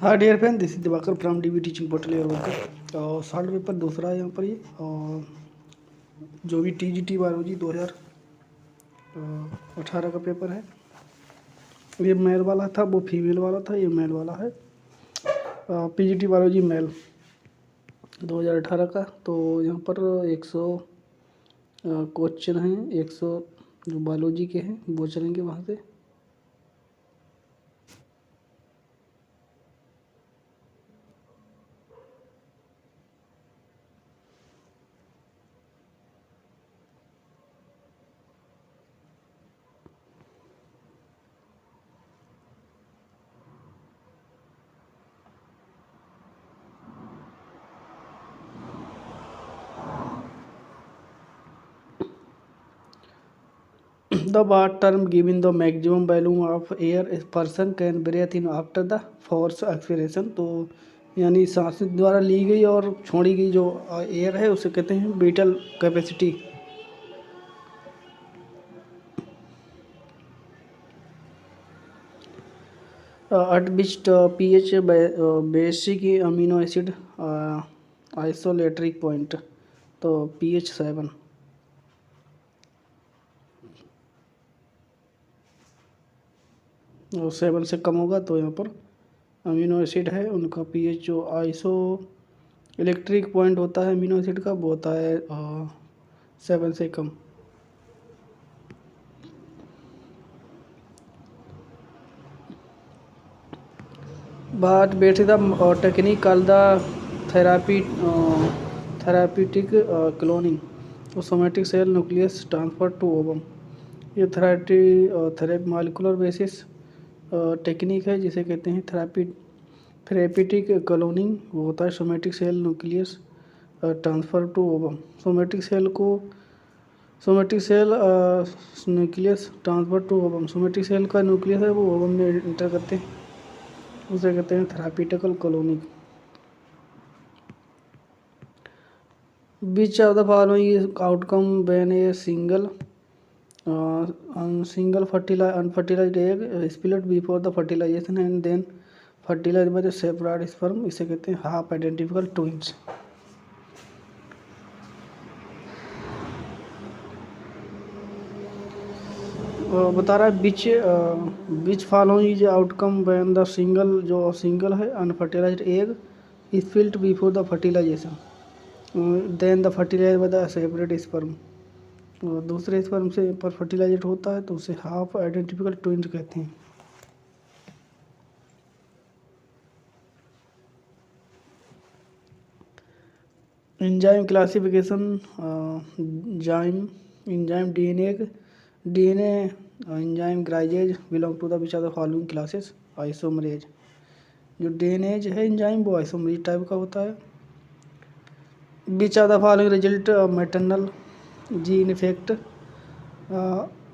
हाँ dear friend, this is Divakar from DV teaching portal your worker. और solve paper दूसरा है यहाँ पर ये। और जो भी टीजीटी बायोलॉजी 2018 का पेपर है, ये मेल वाला था, वो फीमेल वाला था, ये मेल वाला है। पीजीटी बायोलॉजी मेल 2018 का। तो यहाँ पर 100 क्वेश्चन हैं, 100 जो बायोलॉजी के हैं वो चलेंगे वहाँ से। The bar term giving the maximum volume of air a person can breathe in after the force expiration। तो यानी सांस द्वारा ली गई और छोड़ी गई जो एयर है उसे कहते हैं बीटल capacity. at which pH basic amino acid isolectric point। तो pH 7 और 7 से कम होगा तो यहाँ पर अमीनो एसिड है उनका पीएच जो आइसो इलेक्ट्रिक पॉइंट होता है अमीनो एसिड का वो होता है 7 से कम। But basically the technique called the therapeutic cloning तो somatic cell nucleus transfer to ovum. ये थेरेपी मॉलिक्यूलर बेसिस टेक्निक है जिसे कहते हैं थेरेपेटिक क्लोनिंग। वो होता है somatic cell nucleus transfer to ovum. Somatic cell nucleus transfer to ovum. Somatic cell का न्यूक्लियस है वो ओवम में इंटर करते हैं, उसे कहते हैं थेरापिटिकल cloning. Which of the following is outcome when a single unfertilized egg split before the fertilization and then fertilized by the separate sperm? इसे कहते हैं हाफ आइडेंटिकल ट्विंस। बता रहा है which following is outcome when the single है unfertilised egg split before the fertilisation then the fertilise by the separate sperm. दूसरे sperm से पर फर्टिलाइजेट होता है तो उसे हाफ आइडेंटिकल ट्विंस कहते हैं। Enzyme classification enzyme DNA enzyme gyrases belong to the which of the following classes? Isomerase. जो डीएनएज है एंजाइम वो आइसोमरेज टाइप का होता है। Which of the following result maternal gene effect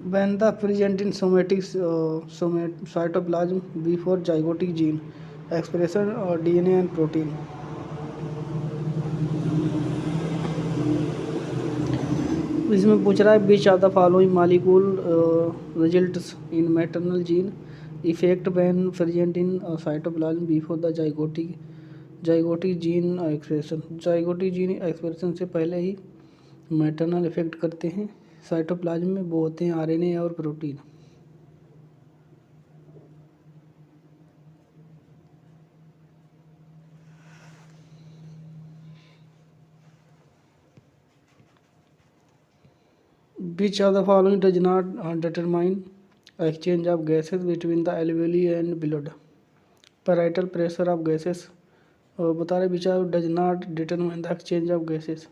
when the present in somatic cytoplasm before zygotic gene expression or DNA and protein। इसमें पूछ रहा है which of the following molecule results in maternal gene effect when present in cytoplasm before the zygotic gene expression. Zygotic gene expression से पहले ही maternal effect करते हैं cytoplasm में, वो होते हैं आरएनए और protein. Which of the following does not determine exchange of gases between the alveoli and blood? Parietal pressure of gases बता रहे which of does not determine the exchange of gases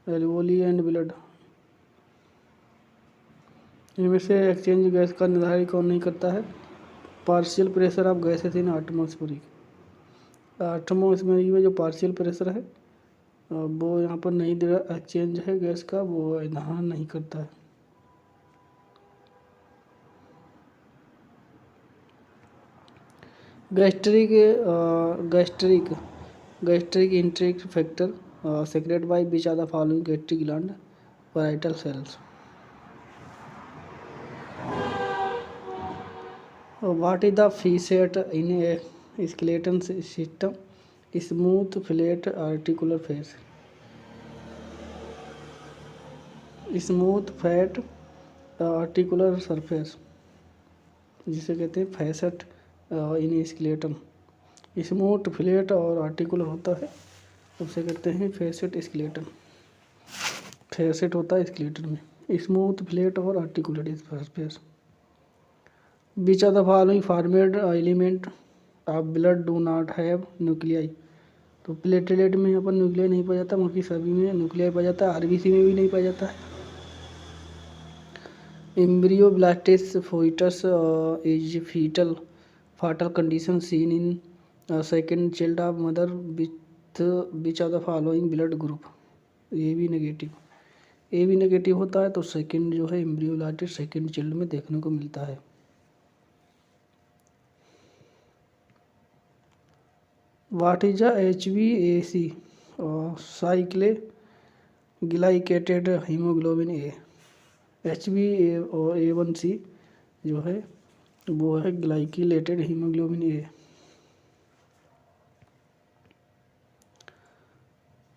alveoli and blood। इनमें से exchange gas का निर्धारण कौन नहीं करता है? Partial pressure of gases in atmospheric. Atmospheric में जो पार्शियल प्रेशर है वो यहाँ पर नहीं दे रहा, एक्सचेंज है गैस का वो यहाँ नहीं करता है। Gastric intake factor secrete by which of the following gastric gland? Parietal cells. What is the facet in a skeleton system, smooth flat articular face, smooth fat articular surface जिसे कहते हैं facet in skeleton. Smooth flat और articular होता है, उसे कहते हैं facet skeleton. Facet होता है स्केलेटन में, स्मूथ फ्लैट और articular surface. Which are the following formed element of blood do not have nuclei. तो प्लेटलेट में यहाँ पर न्यूक्लियाई नहीं पाया जाता, बाकी सभी में न्यूक्लियाई पाया जाता है, आरबीसी में भी नहीं पाया जाता है। Embryoblastist fetus is fetal condition seen in second child of mother with which of the following blood group। A B negative होता है, तो सेकंड जो है एम्ब्रियोब्लास्टिस सेकंड चाइल्ड में देखने को मिलता है। What is a HbAc cycle glycated haemoglobin A. HbA1c जो है वो है glycolated haemoglobin A.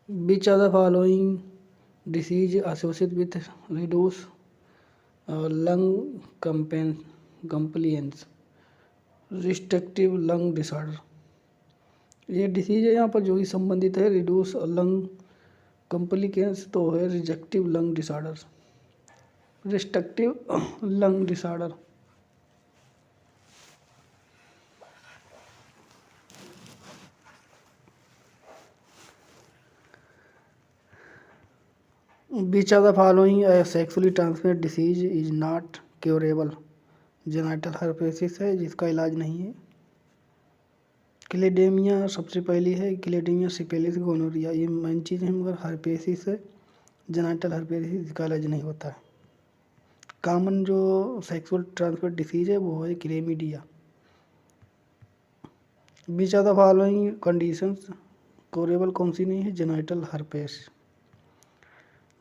Which are the following disease associated with reduce lung compliance restrictive lung disorder. ये डिसीज है यहाँ पर जो ही संबंधित है रिड्यूस लंग कंप्लिकेंस, तो है restrictive lung disorder, restrictive lung disorder. Which of the following sexually transmitted disease is not curable। Genital herpes है जिसका इलाज नहीं है। क्लेडेमिया सबसे पहली है, क्लेडेमिया सिफिलिस गोनोरिया, ये मेन चीज़ है, मगर हर्पेसिस है जेनाइटल हर्पेसिस जिसका इलाज नहीं होता है। कॉमन जो सेक्सुअल ट्रांसमिटेड डिसीज है वो है chlamydia. Which are the following conditions curable कौन सी नहीं है, genital herpes.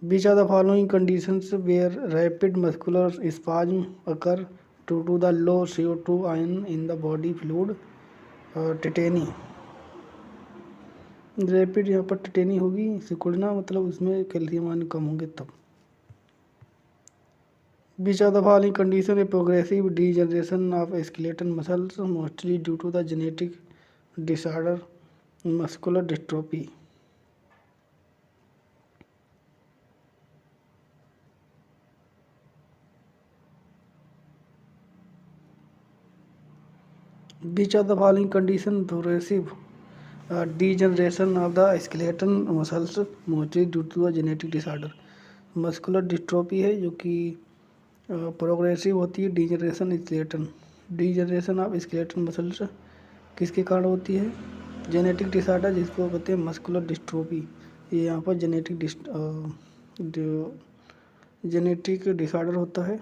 Which are the following conditions where rapid muscular spasm occur due to the low CO2 ion in the body fluid। Tetany, rapid यहाँ पर tetani होगी, सिकुड़ना मतलब उसमें कैल्शियम आयन कम होंगे तब। Which are the following condition a progressive degeneration of skeleton muscles mostly due to the genetic disorder muscular dystrophy. Which of the following condition progressive degeneration of the skeleton muscles mostly due to a genetic disorder। Muscular dystrophy है जो कि progressive होती है, degeneration skeleton, degeneration of skeleton muscles किसके कारण होती है, genetic disorder जिसको कहते हैं मस्कुलर डिस्ट्रोफी। ये यहाँ पर जेनेटिक डिसऑर्डर होता है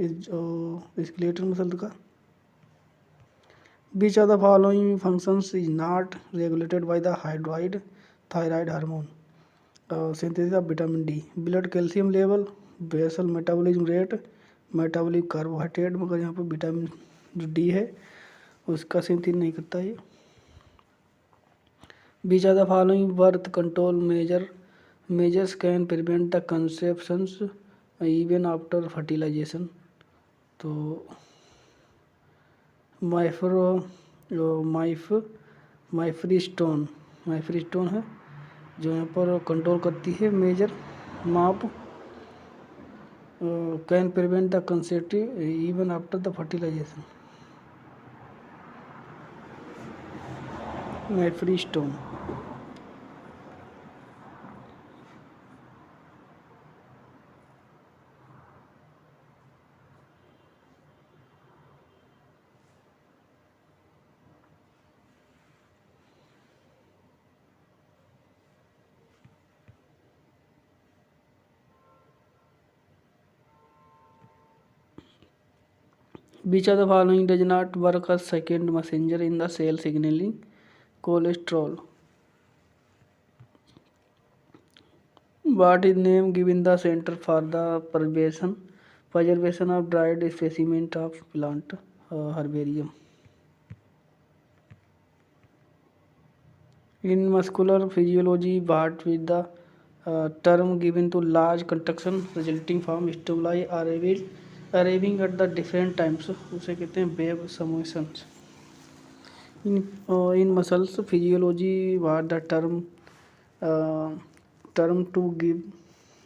स्केलेटन मसल का। Which of the following functions is not regulated by the thyroid hormone। synthesis of vitamin D, blood calcium level, basal metabolism rate, metabolic carbohydrate, मगर यहाँ पर विटामिन जो डी है उसका सिंथेसिस नहीं करता है। Which of the following birth control measures can prevent the conceptions even after fertilization। तो माइफ्रीस्टोन है जो यहाँ पर कंट्रोल करती है मेजर माप can prevent the conceptive even after the fertilisation. Mifepristone. Which of the following does not work as second messenger in the cell signaling cholesterol। What is name given the Center for the Preservation of Dried Specimens of Plant Herbarium। In muscular physiology, what with the term given to large contraction resulting from stimuli arriving at the different times, उसे कहते हैं wave summations. In muscles physiology, what the uh, term to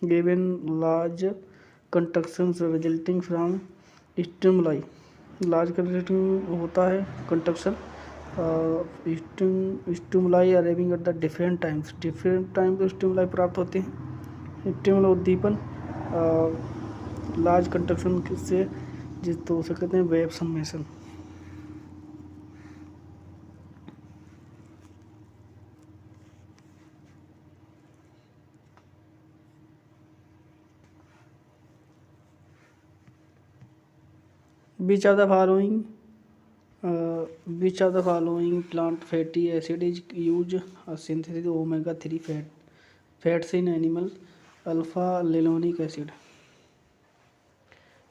given large contractions resulting from stimuli. Large contraction होता है contraction stimuli arriving at the different time पे stimuli प्राप्त होते हैं. स्टिमुल उद्दीपन लार्ज कंट्रक्शन से जिस तो उसे कहते हैं wave summation. Which of the following plant fatty acid is used synthesis omega-3 fats in animal? Alpha linolenic acid.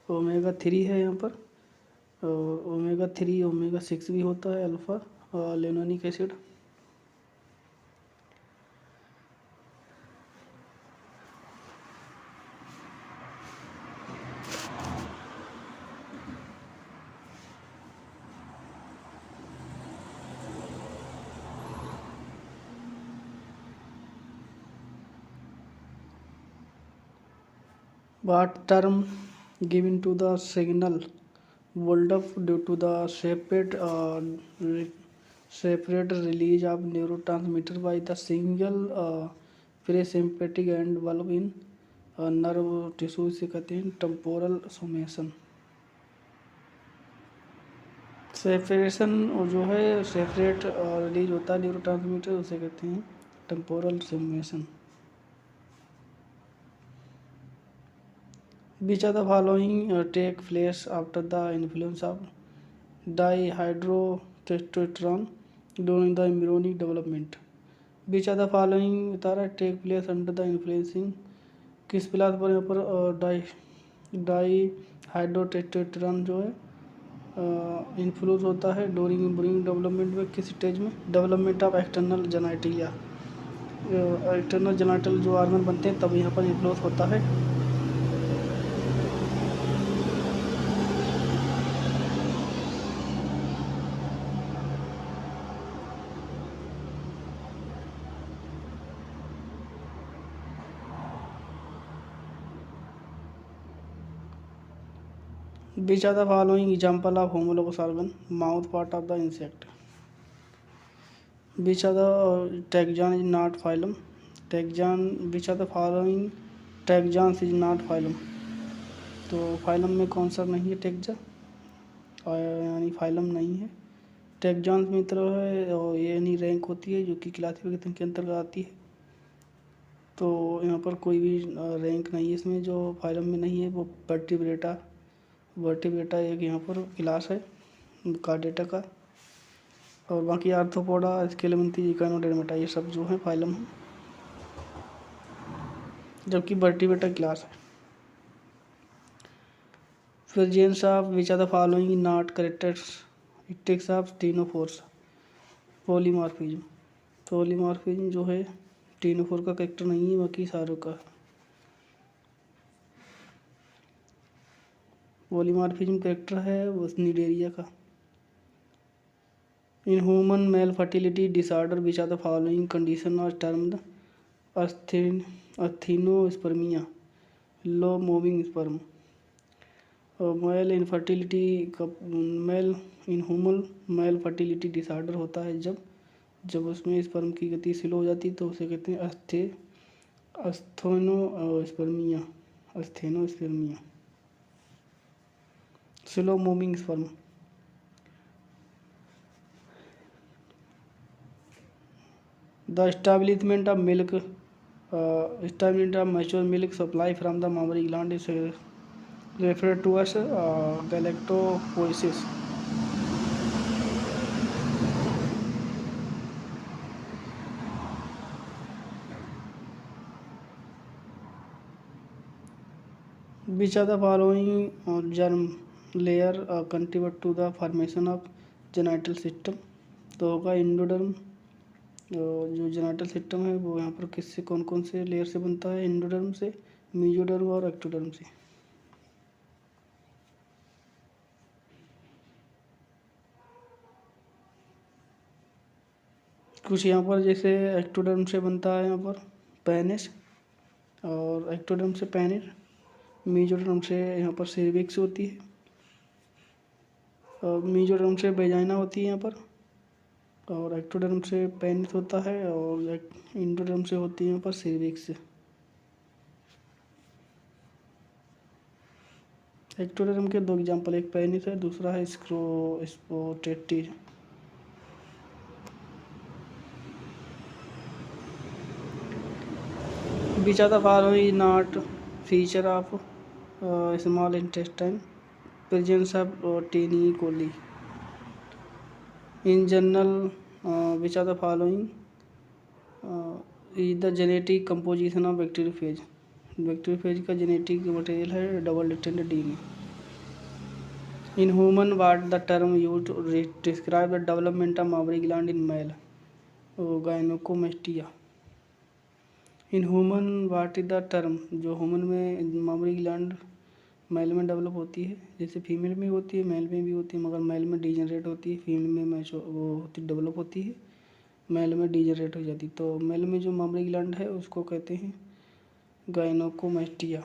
Omega 3 है यहाँ पर. ओमेगा 3 ओमेगा 6 भी होता है alpha linolenic acid. What term given to the signal build-up due to the separate release of neurotransmitter by the single parasympathetic end valve in nerve tissue, इसे कहते हैं temporal summation. Separation जो है separate release होता है neurotransmitter, उसे कहते हैं temporal summation. Which of the following take place after the influence of dihydrotestosterone during the embryonic development? Which of the following Tara take place under the influencing किस पिलाद पर यहाँ पर डाईहाइड्रोटेस्टोस्टेरोन जो है इन्फ्लुएंस होता है ड्यूरिंग एम्ब्रियोनिक डेवलपमेंट में किस स्टेज में? Development of external genitalia. External genital जो ऑर्गन बनते हैं तब यहाँ पर इन्फ्लुएंस होता है. Which are the following example of homologous organ? Mouth part of the insect. Which are the taxon is not phylum? Taxon. Which are the following taxons is not phylum? तो phylum में कौन सा नहीं है? टेक्जा यानी phylum नहीं है. टेक्जॉन्स में तरह है और ये यानी रैंक होती है जो कि क्लासिफिकेशन के अंतर्गत आती है. तो यहाँ पर कोई भी रैंक नहीं है इसमें. जो फाइलम में नहीं है वो वर्टिब्रेटा एक यहाँ पर क्लास है कार्डेटा का. और बाकी आर्थ्रोपोडा स्केलेमेंथी इकाइनोडेर्मेटा ये सब जो है फाइलम है, जबकि वर्टिब्रेटा क्लास है. Presence of which of the following not characteristics of ctenophores? Polymorphism. Polymorphism जो है टीनोफोर का कैरेक्टर नहीं है, बाकी सारों का. पॉलीमॉर्फिज्म कैरेक्टर है वो निडेरिया का. In human male fertility disorder which are the following condition are termed asthenospermia, low moving sperm. Male infertility का male in human male fertility disorder होता है जब उसमें स्पर्म की गति स्लो हो जाती है तो उसे कहते हैं asthenospermia. Slow moving sperm. The establishment of mature milk supply from the mammary gland is referred to as galactopoiesis. Which of the following germ layer contribute to the formation of genital system? तो होगा endoderm, जो genital system है वो यहाँ पर किससे कौन कौन से लेयर से बनता है, एंडोडर्म से, मेसोडर्म और एक्टोडर्म से। कुछ यहाँ पर जैसे एक्टोडर्म से बनता है यहाँ पर पेनिस, और एक्टोडर्म से पेनिस, मेसोडर्म से यहाँ पर सर्विक्स होती है, और मेसोडर्म से वेजाइना होती है यहाँ पर, और एक्टोडर्म से पेनिस होता है, और एंडोडर्म से होती है यहाँ पर सर्विक्स। एक्टोडर्म के दो एग्जाम्पल, एक पेनिस है, दूसरा है स्पोटेटिस। Which are the following not feature of small intestine? Presence of tiny coli. In general, which are the following is the genetic composition of bacteriophage? Bacteriophage का genetic material है double stranded DNA. In human, what the term used to describe the development of mammary gland in male? Gynecomastia. In human what is the term, जो human में मामरी gland mail में develop होती है, जैसे female में होती है मेल में भी होती है, मगर मेल में डीजनरेट होती है, फीमेल में मैचो वो होती डेवलप होती है, मेल में डीजनरेट हो जाती है। तो मेल में जो मामरी ग्लैंड है उसको कहते हैं gynaecomastia.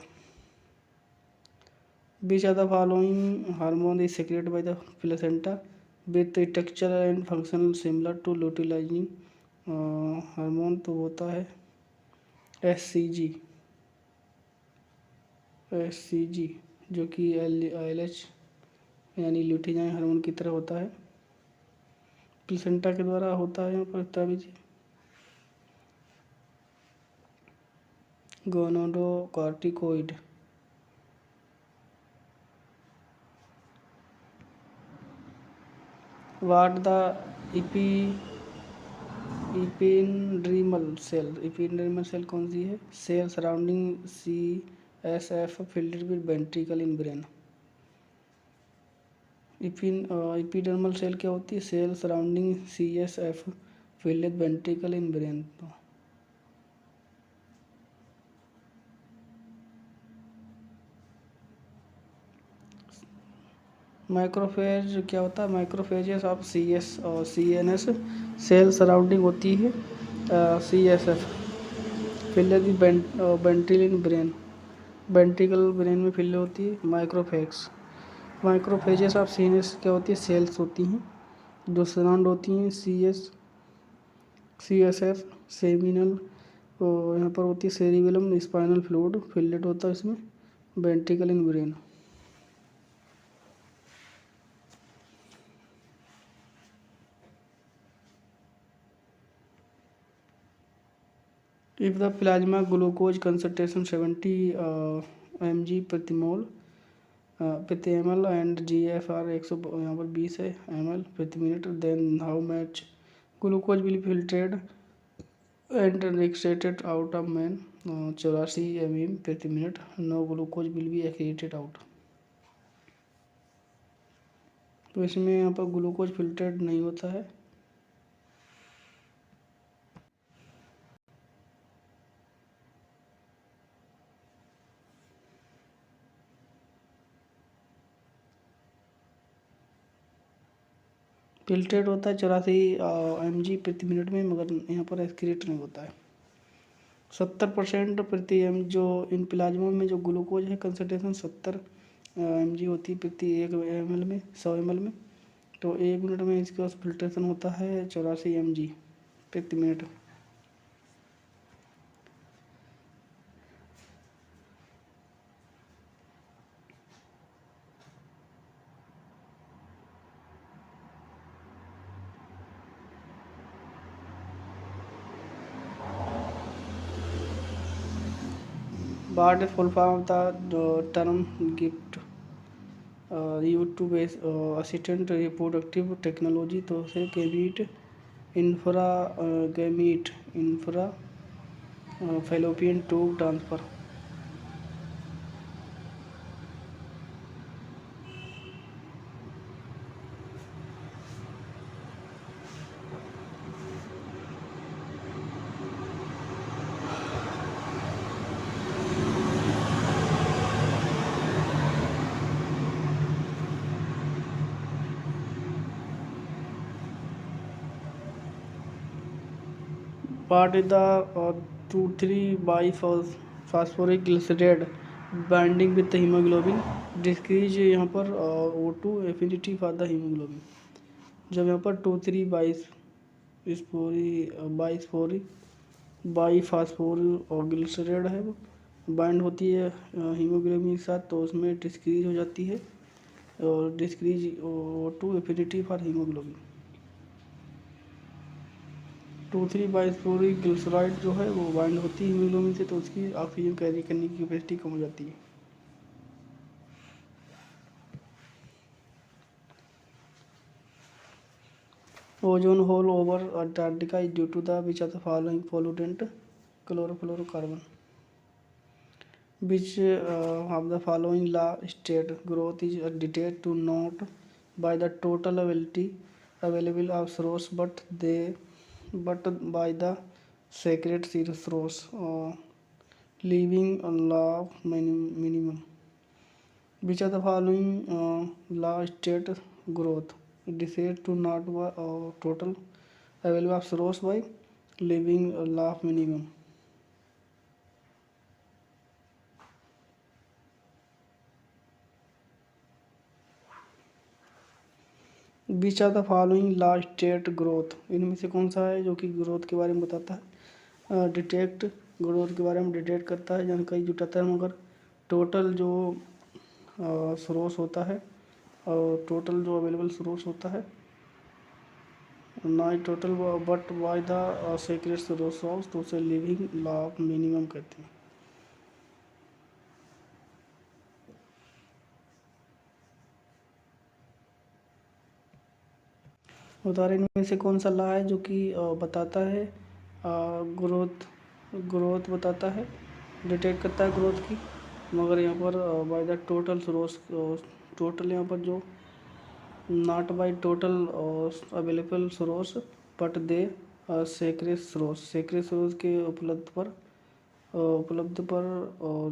Which are the following hormone is secreted by the placenta with structure and function similar to luteinising hormone, तो होता है SCG, जो कि LH यानी ल्यूटिनाइन हार्मोन की तरह होता है, प्लेसेंटा के द्वारा होता है यहाँ पर तभी गोनाडोकॉर्टिकोइड। वाट द इपिंड्रीमल सेल कौन सी है? Cell surrounding CSF filled with ventricle in brain. Epidermal cell क्या होती है? Cell surrounding CSF filled with ventricle in brain. Microphage क्या होता है? Microphages of CNS cell surrounding होती है CSF filled with ventricle in brain, ventricle brain में filled होती है माइक्रोफेजेस ऑफ CNS क्या होती है? सेल्स होती हैं जो सराउंड होती हैं CSF सेमिनल, तो यहाँ पर होती है सेरिबेलम स्पाइनल फ्लूइड फिल्ड होता है इसमें, ventricle in brain. If the plasma glucose concentration 70 mg प्रति मोल प्रति ml and GFR 100 यहाँ पर 20 है ml प्रति minute, then how much glucose will be filtered and extracted out of man? 84 ml प्रति minute, no glucose will be excreted out। तो इसमें यहाँ पर ग्लूकोज फिल्टर्ड नहीं होता है। फिल्टर्ड होता है 84 mg प्रति मिनट में, मगर यहाँ पर एक्सक्रीट नहीं होता है। 70% प्रति एम जो इन प्लाज्मा में जो ग्लूकोज है कंसनट्रेशन 70 mg होती है प्रति 1 ml में, 100 ml में, तो 1 मिनट में इसका फिल्ट्रेशन होता है 84 mg प्रति minute. What is full form of the term gift used to base assistant reproductive technology? तो उसे gamete infra fallopian tube transfer. part is the 2,3 phosphoric glyceride binding with the hemoglobin, decrease यहाँ पर O2 affinity for the hemoglobin। जब यहाँ पर 2,3 by phosphoric और ग्लिसरेड है वो बाइंड होती है हीमोग्लोबिन के साथ, तो उसमें डिस्क्रीज हो जाती है और decrease O2 affinity for haemoglobin. 2,3 bisphosphoric glyceride जो है वो बाइंड होती है हीमोग्लोबिन से, तो उसकी ऑक्सीजन कैरी करने की कैपेसिटी कम हो जाती है। Ozone hole over Antarctica is due to the which of the following pollutant chlorofluorocarbon. Which of the following law state growth is dictated to not by the total available of source but by the sacred source, leaving a law of minimum? Which of the following law state growth dictated to not by total available of source by leaving a law of minimum? Beach of the following law state growth, इनमें से कौन सा है जो कि growth के बारे में बताता है? डिटेक्ट ग्रोथ के बारे में डिटेक्ट करता है, जानकारी जुटाता है, मगर टोटल जो सोर्स होता है और टोटल जो अवेलेबल सोर्स होता है ना total but by the secret source of, तो उसे लिविंग लॉ ऑफ मिनिमम कहते हैं। उदाहरण में से कौन सा लॉ है जो कि बताता है ग्रोथ बताता है, डिटेक्ट करता है ग्रोथ की, मगर यहाँ पर by the total source, total यहाँ पर जो not by total available source but the secret source के उपलब्ध पर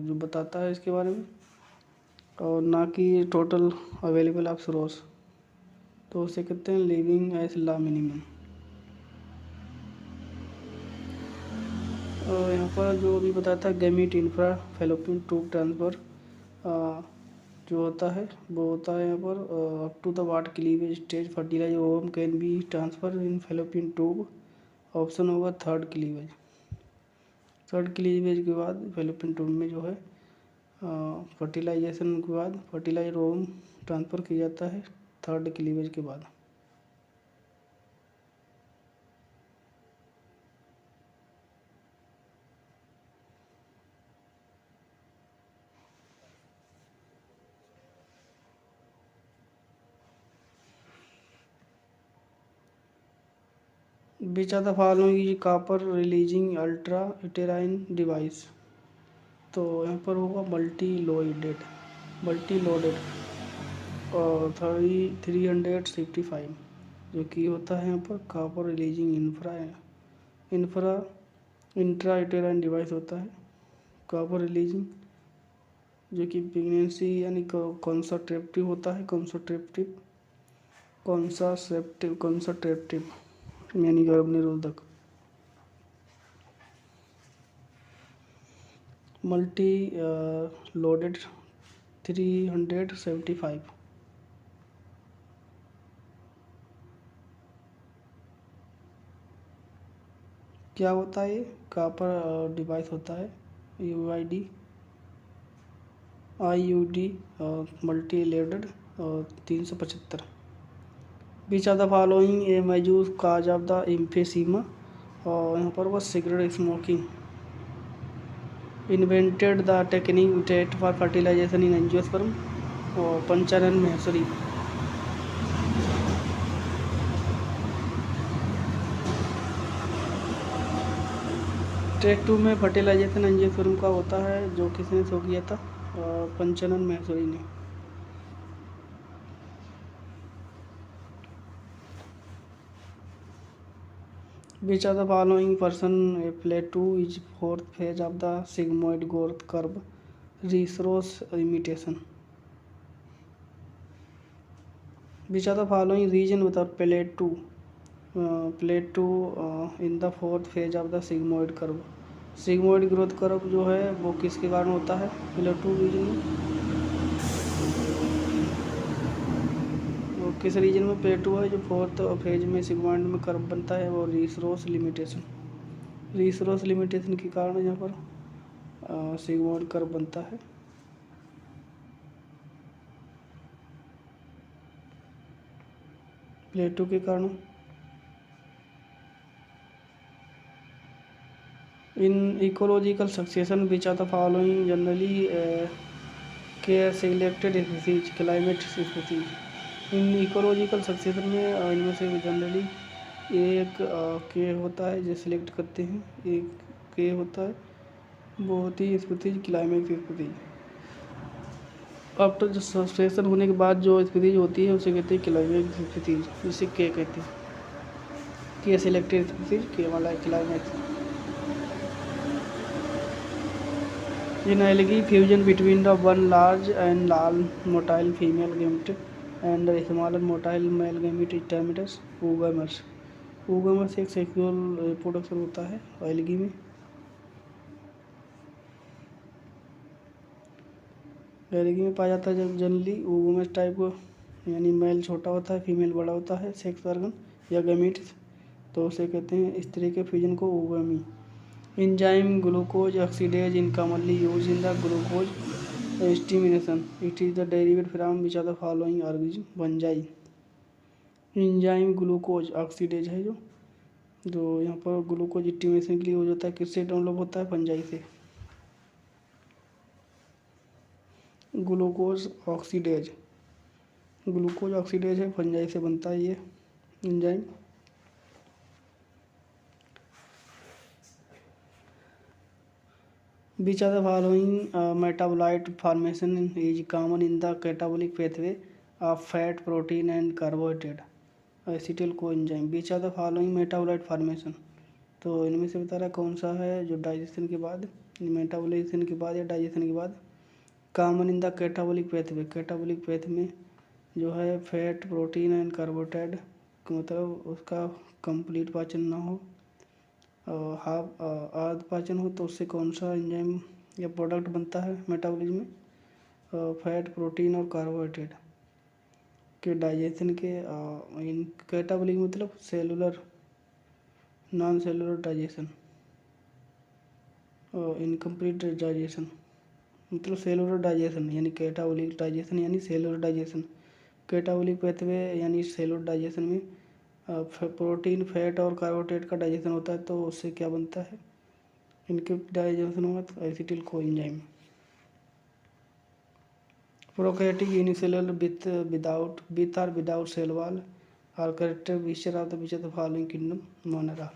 जो बताता है इसके बारे में, और ना कि टोटल अवेलेबल ऑफ सोर्स, तो उसे कहते हैं लिविंग एज ला मिनिमम। और यहाँ पर जो अभी बताया था gamete infra fallopian tube transfer जो होता है वो होता है यहाँ पर up to the what cleavage stage fertilize ovum can be transfer in fallopian tube, option होगा थर्ड क्लीवेज के बाद फैलोपियन ट्यूब में जो है फर्टिलाइजेशन के बाद फर्टिलाइज ओवम ट्रांसफ़र किया जाता है थर्ड क्लीवेज के बाद। Which of the following is copper releasing ultra uterine device, तो यहाँ पर होगा मल्टी लोडेड और 365 जो कि होता है यहाँ पर copper releasing intra uterine device होता है कॉपर रिलीजिंग, जो कि प्रेगनेंसी यानी कॉन्सट्रेप्टिव होता है, कॉन्सट्रेप्टिव यानी गर्भ निरोधक। मल्टी लोडेड 375 क्या होता है? ये कॉपर डिवाइस होता है IUD multi loaded 375। Which of the following a major cause of the emphysema, और यहाँ पर वो cigarette smoking. Invented the technique used for fertilisation in angiosperm, और पंचानन महेश्वरी। ट्रैक 2 में फर्टिलाइजेशन एंजियोस्पर्म का होता है, जो किसने शो किया था? पंचानन महेश्वरी ने। Which of the following person Plato is fourth phase of the sigmoid growth curve resource imitation? Which of the following region without Plato plateau in the fourth phase of the sigmoid curve. Sigmoid growth curve जो है वो किसके कारण होता है plateau region में, वो किस रीजन में प्लेटो है जो फोर्थ फेज में सिग्मोइड में कर्व बनता है, वो रीसरोस लिमिटेशन, रीसरोस लिमिटेशन के कारण यहाँ पर सिग्मोइड कर्व बनता है। प्लेटो के कारण। In ecological succession which are the following generally K selected species climate species. In ecological succession में इनमें से जनरली एक के होता है जो सिलेक्ट करते हैं, एक के होता है, वो होती है स्पीसीज क्लाइमेट स्पीसीज। आफ्टर जो सक्सेशन होने के बाद जो स्पीसीज होती है उसे कहते हैं क्लाइमेट स्पीसीज, जिसे के कहते हैं, के सिलेक्टेड स्पीसीज के वाला climate. In algae, fusion between the one large and motile female gamete and a smaller motile male gamete terminus oogamers। oogamers एक सेक्सुअल रिप्रोडक्शन होता है एल्गी में। एल्गी में पाया जाता है जब जनरली oogamers टाइप को, यानी मेल छोटा होता है फीमेल बड़ा होता है सेक्स ऑर्गन या गैमीट्स, तो उसे कहते हैं इस तरह के फ्यूजन को oogamie। Enzyme glucose oxidase in commonly used in the glucose estimulation. It is the derived from which of the following organism? fungi। Enzyme glucose oxidase है जो यहाँ पर ग्लूकोज स्टिमुलेशन के लिए यूज होता है, किससे डेवलप होता है फंजाई से। ग्लूकोज ऑक्सीडेज, ग्लूकोज ऑक्सीडेज है फंजाई से बनता है ये enzyme. Which of the following metabolite formation is common in the catabolic pathway of fat, protein and carbohydrate? Acetyl coenzyme। Which of the following metabolite formation? तो इनमें से बता रहा कौन सा है जो डाइजेशन के बाद, मेटाबॉलिज्म के बाद या डाइजेशन के बाद common in the catabolic pathway, catabolic path में जो है फैट, प्रोटीन एंड कार्बोहाइड्रेट, मतलब उसका कंप्लीट पाचन ना हो, हाफ आध पाचन हो, तो उससे कौन सा एंजाइम या प्रोडक्ट बनता है मेटाबॉलिज्म में, फैट, प्रोटीन और कार्बोहाइड्रेट के डाइजेशन के। इन कैटाबॉलिक मतलब cellular, non cellular digestion, incomplete digestion मतलब सेलुलर डाइजेशन, यानी कैटाबॉलिक डाइजेशन यानी सेलुलर डाइजेशन। कैटाबॉलिक पेथवे यानी सेलुलर डाइजेशन में प्रोटीन, फैट और कार्बोहाइड्रेट का डाइजेशन होता है, तो उससे क्या बनता है, इनके डाइजेशन होगा तो acetyl coenzyme. Prokaryotic unicellular with और without cell wall are characteristic of the which of the following kingdom Monera.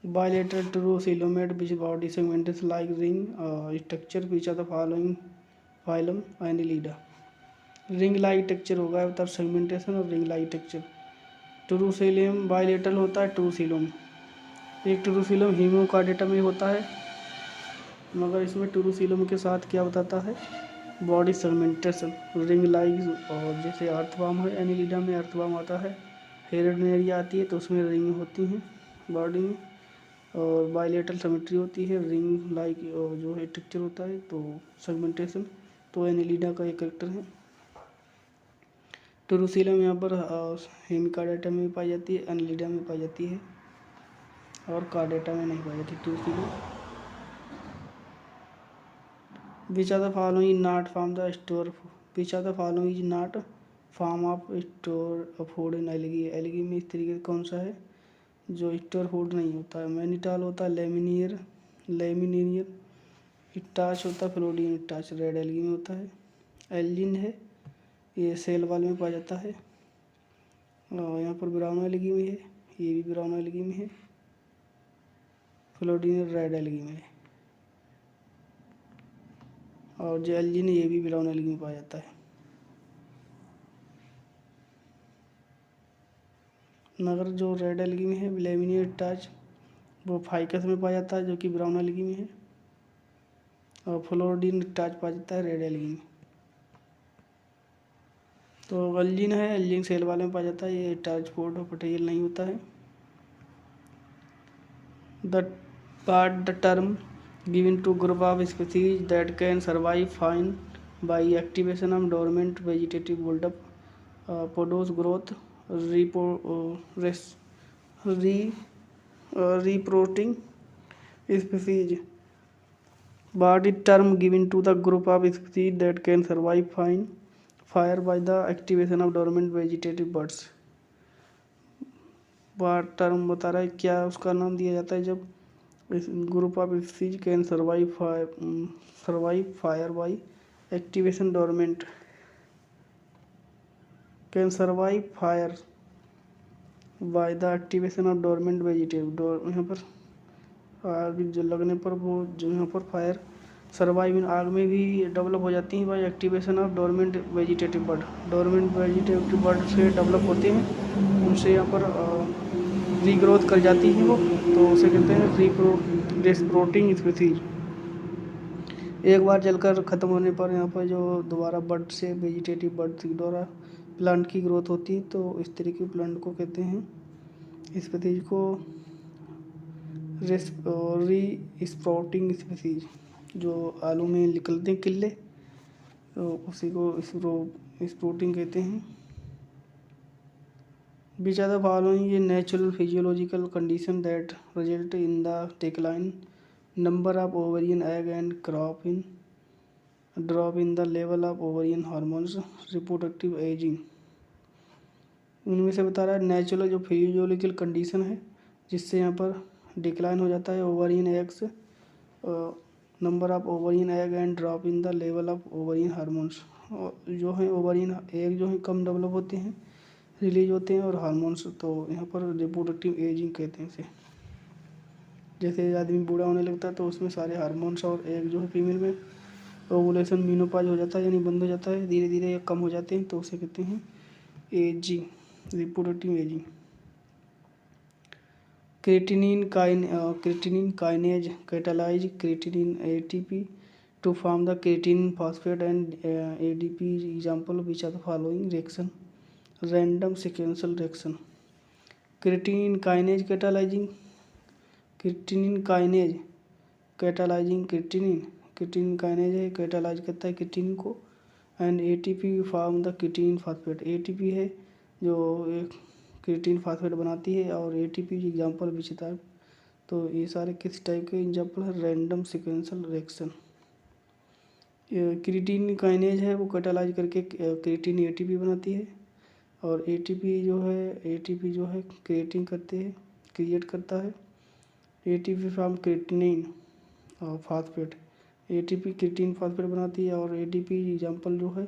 Bilateral true coelomate which body segments like ring structure which of the following phylum Annelida। Ring like texture होगा तब segmentation और ring like texture. ट्रूसिलम bilateral होता है ट्रूसिलम, एक ट्रूसिलम हीमोकार्डेटा में होता है, मगर इसमें ट्रूसिलम के साथ क्या बताता है बॉडी सेगमेंटेशन, रिंग लाइक। और जैसे अर्थवार्म है एनिलिडा में अर्थवार्म आता है, हेरेडिनेरी आती है तो उसमें रिंग होती हैं बॉडी में, और बाइलेटरल सिमेट्री होती है, रिंग लाइक जो है टेक्चर होता है, तो सेगमेंटेशन तो एनिलिडा का एक करेक्टर है। ट्रूसिलम यहाँ पर हेमिकार्डेटा में भी पाई जाती है, एनिलिडा में पाई जाती है और कार्डेटा में नहीं पाई जाती true coelom. Which are the following not from the store, which are the following is not form of store food in algae. Algae में इस तरीके से कौन सा है जो स्टोर फूड नहीं होता है, मैनिटाल होता है, लेमिनियर इटाच होता है, फ्लोडियम इटाच रेड एल्गी में होता है, एल्जिन है ये सेल वाल में पाया जाता है, और यहाँ पर ब्राउन एल्गी में है, ये भी ब्राउन एल्गी में है, फ्लोडियम रेड एल्गी में है, और जो एल्जिन है ये भी ब्राउन एल्गी में पाया जाता है। मगर जो रेड एल्गी में है लेमिनियर इटाच वो फाइकस में पाया जाता है जो कि ब्राउन एल्गी में है, और फ्लोडियम इटाच पाया जाता है रेड एल्गी में। तो अल्जीन है, अल्जीन सेल वाले में पाया जाता है, ये ट्रांसपोर्ट ऑफ मटेरियल नहीं होता है। The term given to group of species that can survive fine by activation of dormant vegetative build up पोडोस growth reproducing species. But the term given to the group of species that can survive fire by the activation of dormant vegetative buds. Bar term बता रहा है क्या उसका नाम दिया जाता है जब group of species can survive fire by activation dormant can survive fire by the activation of dormant vegetative. यहाँ पर आग जो लगने पर वो जो यहाँ पर फायर सर्वाइव आग में भी डेवलप हो जाती हैं by activation of dormant vegetative bud. Dormant vegetative bud से डेवलप होते हैं, उनसे यहाँ पर रीग्रोथ कर जाती हैं वो, तो उसे कहते हैं रेस्प्रोटिंग स्पीसीज। एक बार जलकर ख़त्म होने पर यहाँ पर जो दोबारा बर्ड से वेजिटेटिव बर्ड के द्वारा प्लांट की ग्रोथ होती है, तो इस तरीके के प्लांट को कहते हैं स्पीसीज को री स्प्राउटिंग स्पीसीज। जो आलू में निकलते हैं किल्ले, तो उसी को स्प्राउटिंग कहते हैं। Which are the following a natural physiological condition that result in the decline number of ovarian egg and drop in the level of ovarian hormones reproductive aging। उनमें से बता रहा है नेचुरल जो फिजियोलॉजिकल कंडीशन है जिससे यहाँ पर डिक्लाइन हो जाता है ovarian eggs, number of ovarian egg and drop in the level of ovarian hormones. जो है ओवरियन एग जो है कम डेवलप होते हैं, रिलीज होते हैं, और हार्मोन्स तो यहाँ पर रिप्रोडक्टिव एजिंग कहते हैं इसे। जैसे आदमी बूढ़ा होने लगता है तो उसमें सारे हार्मोन्स और एग जो है फीमेल में ओवुलेशन मीनोपॉज हो जाता है, यानी बंद हो जाता है, धीरे धीरे कम हो जाते हैं, तो उसे कहते हैं ageing, reproductive ageing. Creatinine kinase catalyse creatinine ATP to form the creatine phosphate and ADP example which are the following reaction random sequential reaction। creatine kinase catalyzing creatine kinase है कैटालाइज करता है क्रिएटिनिन को, and ATP form the creatinine phosphate. ATP है जो एक creatinine phosphate बनाती है, और ATP एग्जाम्पल विचिता है। तो ये सारे किस टाइप के एग्जाम्पल है, random sequential reaction. Creatinine kinase है वो कैटालाइज करके क्रिएटिन ATP बनाती है, और ATP जो है क्रिएटिन क्रिएट करता है। ATP फॉर्म क्रिएटिनिन और फास्फेट, ATP क्रिएटिन फास्फेट बनाती है, और ATP एग्जाम्पल जो है,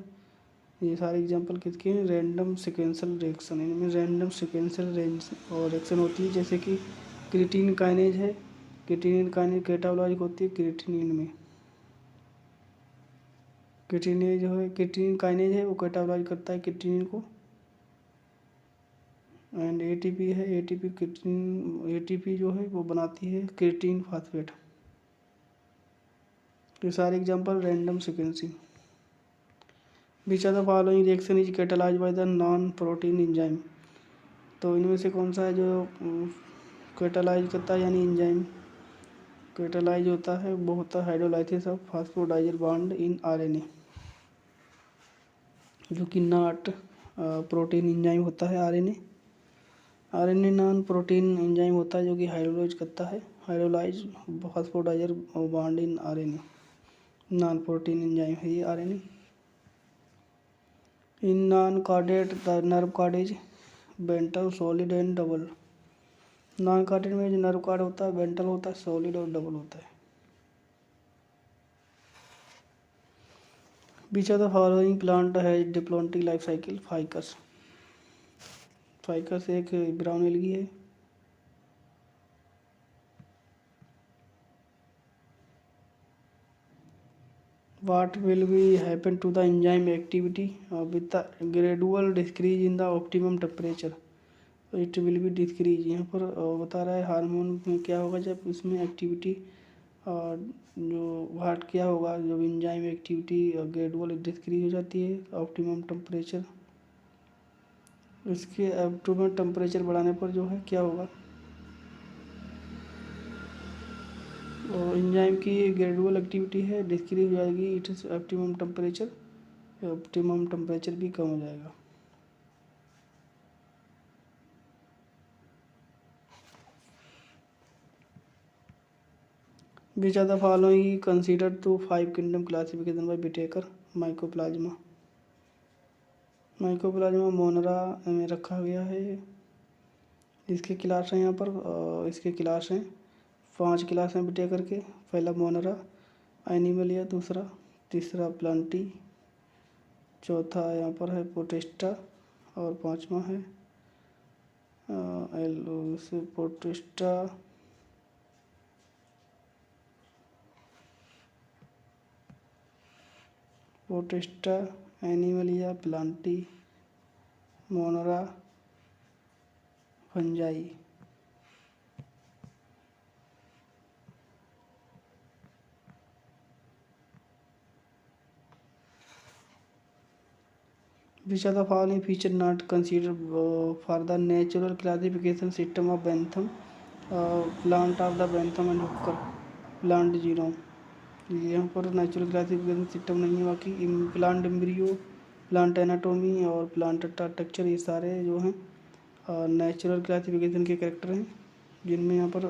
ये सारे एग्जाम्पल किसके हैं, रैंडम सिक्वेंशियल रिएक्शन। इनमें रैंडम सिक्वेंशियल रिएक्शन होती है, जैसे कि क्रिएटिनिन काइनेज है, क्रिएटिनिन काइनेज कैटालाइज होती है क्रिएटिनिन में। क्रिएटिनिन काइनेज है वो कैटालाइज करता है क्रिएटिनिन को, एंड ATP है ATP जो है वो बनाती है क्रिएटिन फास्फेट। ये सारे example random sequencing. Which are the following reaction is catalyze by the non protein enzyme. तो इनमें से कौन सा है जो कैटालाइज करता है, यानी एंजाइम कैटालाइज होता है, वो होता है hydrolysis of phosphodiester bond in RNA, जो कि नॉट प्रोटीन एंजाइम होता है। RNA नॉन प्रोटीन एंजाइम होता है जो कि हाइड्रोलाइज करता है, hydrolyse phosphodiester bond in RNA, non protein enzyme है ये RNA। In non chordate the nerve cord is ventral solid and double. Non chordate में जो नर्व कार्ड होता है वेंट्रल होता है, सॉलिड और डबल होता है। Which are the following plant is diplontic life cycle. Fucus एक ब्राउन एल्गी है। What will be happen to the enzyme activity with the gradual decrease in the optimum temperature? It will be decrease। यहाँ पर बता रहा है hormone में क्या होगा जब इसमें एक्टिविटी जो क्या होगा जब एंजाइम एक्टिविटी ग्रेजुअल डिक्रीज हो जाती है ऑप्टिमम टेम्परेचर इसके एब्डोमेन टेम्परेचर बढ़ाने पर जो है क्या होगा। और एंजाइम की ग्रेजुअल एक्टिविटी है, डिक्रीज हो जाएगी, इट इज ऑप्टिमम टेम्परेचर भी कम हो जाएगा। Which are the following considered to 5 kingdom classification by Whittaker. Mycoplasma Monera में रखा गया है। इसके क्लास हैं यहाँ पर, इसके क्लास हैं 5 क्लास हैं विटेकर के। पहला मोनरा एनिमलिया, दूसरा, तीसरा प्लांटी, चौथा यहाँ पर है पोटेस्टा और पांचवा है Protista Animalia, Plantae, Monera, Fungi. Which are the following feature not considered for the natural classification system of Bentham, plant of the Bentham and Hooker plant genome। यहाँ पर नेचुरल क्लासिफिकेशन सिस्टम नहीं है, बाकी प्लांट एम्ब्रियो, प्लांट एनाटोमी और plant structure ये सारे जो हैं नेचुरल क्लासिफिकेशन के करेक्टर हैं, जिनमें यहाँ पर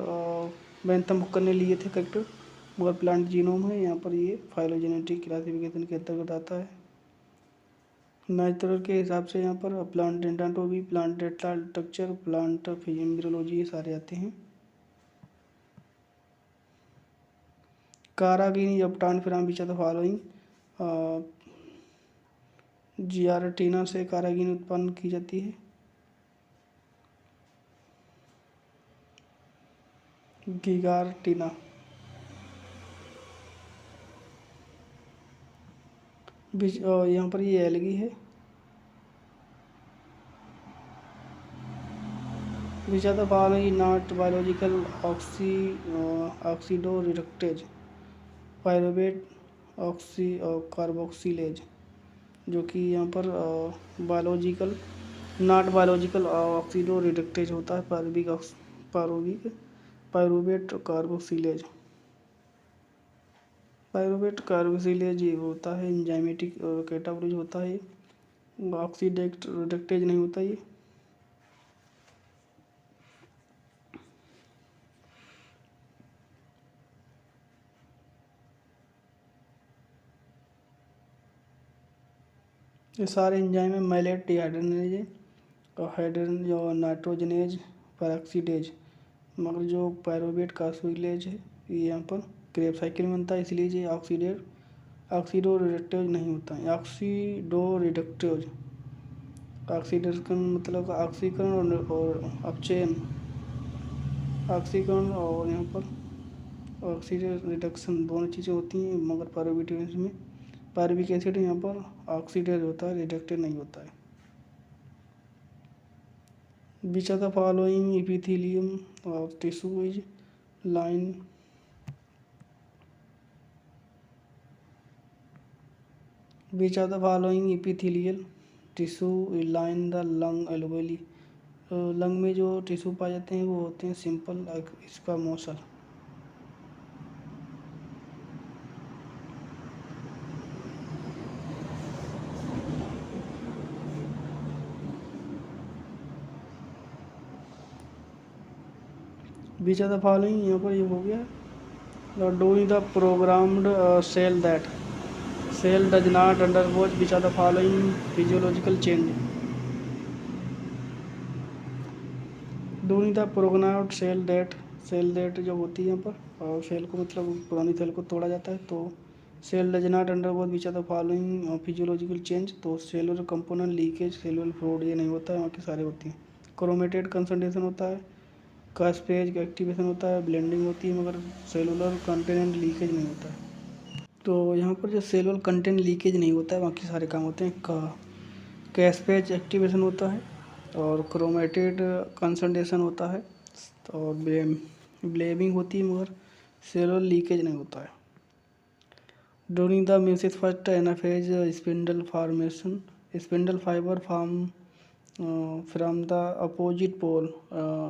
बेंथम हुकर ने लिए थे करेक्टर, मगर प्लांट जीनोम है यहाँ पर ये फाइलोजेनेटिक क्लासिफिकेशन के अंतर्गत आता है। नेचुरल के हिसाब से यहाँ पर plant anatomy, plant structure, plant embryology ये सारे आते हैं। कारागिनी ऑफ टानफिराम which are the following. Gigartina से कारागिनी उत्पन्न की जाती है। गिगारटीना। यहाँ पर ये एलगी है। Which are the following not biological oxidoreductase. Pyruvate, oxy और कार्बोक्सिलेज, जो कि यहाँ पर biological not biological oxidoreductase होता है। पायरुवेट कार्बोक्सिलेज ये होता है एंजाइमेटिक कैटाबोलिज होता है, ऑक्सीडेट रिडक्टेज नहीं होता ये। ये सारे एंजाइम में मैलेट डिहाइड्रोजनेज और हाइड्रोजन और नाइट्रोजनेज परऑक्सीडेज, मगर जो पायरुवेट कार्बोक्सिलेज है ये यहाँ पर क्रेब साइकिल में बनता है, इसलिए ये ऑक्सीडो रिडक्टेज नहीं होता है। ऑक्सीडेशन मतलब ऑक्सीकरण और अपचयन, ऑक्सीकरण और यहाँ पर ऑक्सीडेज रिडक्शन दोनों चीज़ें होती हैं, मगर पायरुविक एसिड यहाँ पर ऑक्सीडेज होता है, रिडक्टेड नहीं होता है। Which are the following epithelium of tissue is line. Which are the following epithelial tissue line the lung alveoli. Lung में जो टिश्यू पाए जाते हैं वो होते हैं सिंपल इसका मोसल। विच आर द फॉलोइंग, यहाँ पर ये हो गया। During the programmed cell does not undergoes which are the following physiological change. During the programmed cell death जो होती है यहाँ पर, और सेल को मतलब पुरानी सेल को तोड़ा जाता है, तो cell does not undergoes which are the following physiological change, तो cellular component leakage, cellular fluid ये नहीं होता है, बाकी सारे होती हैं। क्रोमेटेड कंसंट्रेशन होता है, कास्पेज एक्टिवेशन होता है, ब्लेंडिंग होती है, मगर सेलुलर कंटेंट लीकेज नहीं होता है। तो यहाँ पर जो सेलुलर कंटेंट लीकेज नहीं होता है, बाकी सारे काम होते हैं। कैस्पेज एक्टिवेशन होता है और क्रोमेटेड कंसंट्रेशन होता है और ब्लेमिंग होती है, मगर सेलुलर लीकेज नहीं होता है। During the meiosis first anaphase spindle fibre form from the opposite pole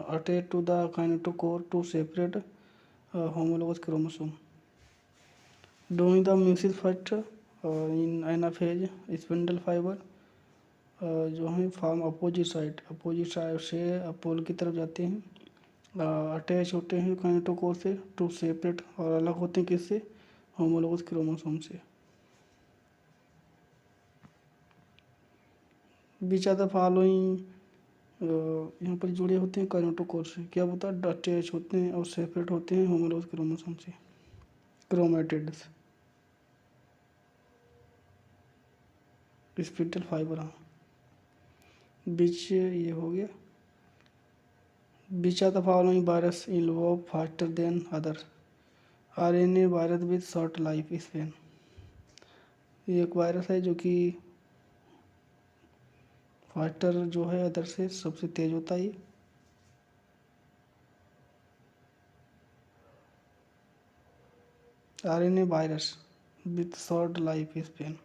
attached to the kinetochore to separate homologous chromosome. During the meiosis first in anaphase spindle fiber जो है form opposite side से पोल की तरफ जाते हैं, attach होते हैं kinetochore से टू सेपरेट, और अलग होते हैं किससे, होमोलोगस क्रोमोसोम से। बीच ऑफ द फॉलोइंग यहाँ पर जुड़े होते हैं काइनेटोकोर से, क्या होता है, अटैच होते हैं और सेपरेट होते हैं होमोलोगस क्रोमोसोम से, क्रोमेटिड्स स्पिंडल फाइबर। हाँ, बीच ये हो गया। Which of the following virus involve faster than other, RNA virus with short life span. ये एक वायरस है जो कि फास्टर जो है अदर से सबसे तेज होता है। RNA virus with short life span.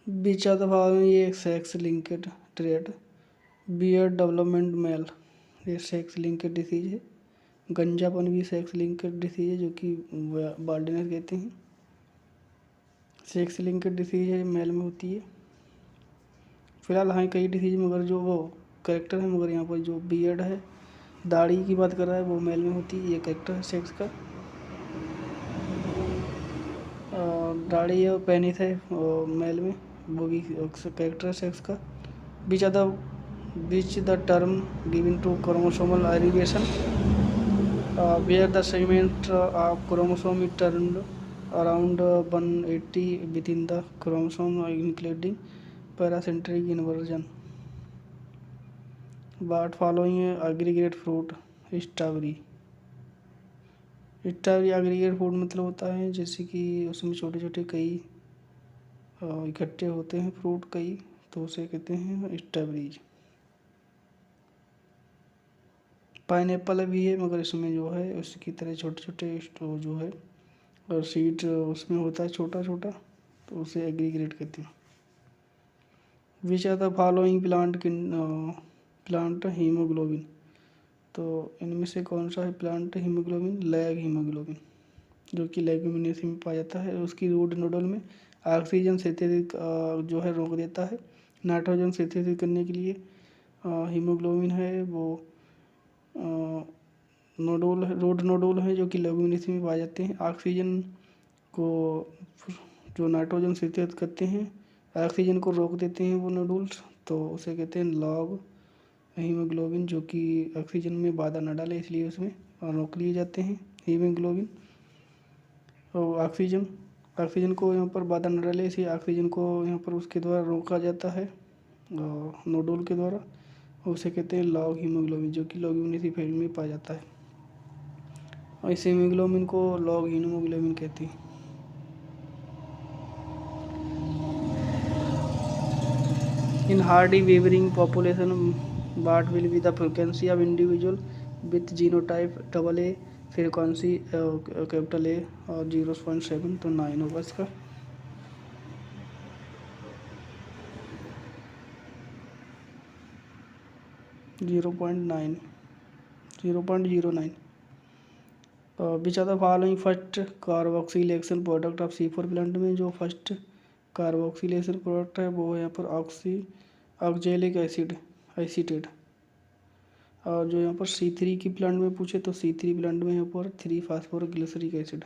Which of the following ये sex linked trait, beard development male, ये सेक्स लिंक्ड डिसीज है। गंजापन भी सेक्स लिंक्ड डिसीज है जो कि बाल्डिनस कहते हैं। सेक्स लिंक्ड डिसीज है, मेल में होती है। फिलहाल हाँ कई डिसीज मगर जो वो करेक्टर है, मगर यहाँ पर जो बियर्ड है, दाढ़ी की बात कर रहा है, वो मेल में होती है। ये करेक्टर है सेक्स का। दाढ़ी है, पेनिस है मेल में, वो भी करेक्टर है सेक्स का। Which the term given to chromosomal elongation where the segment of chromosome is turned around 180 within the chromosome including paracentric inversion. What following aggregate fruit? Strawberry. Aggregate fruit मतलब होता है जैसे कि उसमें छोटे छोटे कई इकट्ठे होते हैं फ्रूट कई, तो उसे कहते हैं स्ट्रॉबेरीज। पाइनएप्पल भी है मगर इसमें जो है उसकी तरह छोटे छोटे जो है और सीड उसमें होता है छोटा छोटा, तो उसे एग्रीगेट कहते हैं। Which are the following plant haemoglobin, तो इनमें से कौन सा है प्लांट हीमोग्लोबिन? लैग हीमोग्लोबिन, जो कि लेग्यूमिनेसी में पाया जाता है। उसकी रूट नोडल में ऑक्सीजन सिंथेसिस जो है रोक देता है। नाइट्रोजन सिंथेसिस करने के लिए हीमोग्लोबिन है वो रोड नोडुल है जो कि लेग्यूमिनेसी में पाए जाते हैं। ऑक्सीजन को जो नाइट्रोजन सिंथेसिस करते हैं, ऑक्सीजन को रोक देते हैं वो नोडुल्स, तो उसे कहते हैं लॉग हीमोग्लोबिन, जो कि ऑक्सीजन में बाधा न डाले इसलिए उसमें रोक लिए जाते हैं हीमोग्लोबिन। और ऑक्सीजन को यहाँ पर बाधा न डाले इसलिए ऑक्सीजन को यहाँ पर उसके द्वारा रोका जाता है नोडुल के द्वारा, उसे कहते हैं लॉग हीमोग्लोबिन, जो कि लेग्यूमिनेसी फैमिली में पाया जाता है। और इस हीमोग्लोबिन को लॉग हीमोग्लोबिन कहते हैं। In hardy weavering population, what will be the frequency of individual with genotype AA, frequency capital A और 0.7, तो 9 होगा इसका। Zero point zero nine. Which are the following first carboxylation product of C4 plant में जो first carboxylation product है वो है यहाँ पर ऑक्जेलिक एसीटेट। और जो यहाँ पर C3 की प्लांट में पूछे तो C3 प्लांट में यहाँ पर 3-फॉस्फोग्लिसरिक एसिड।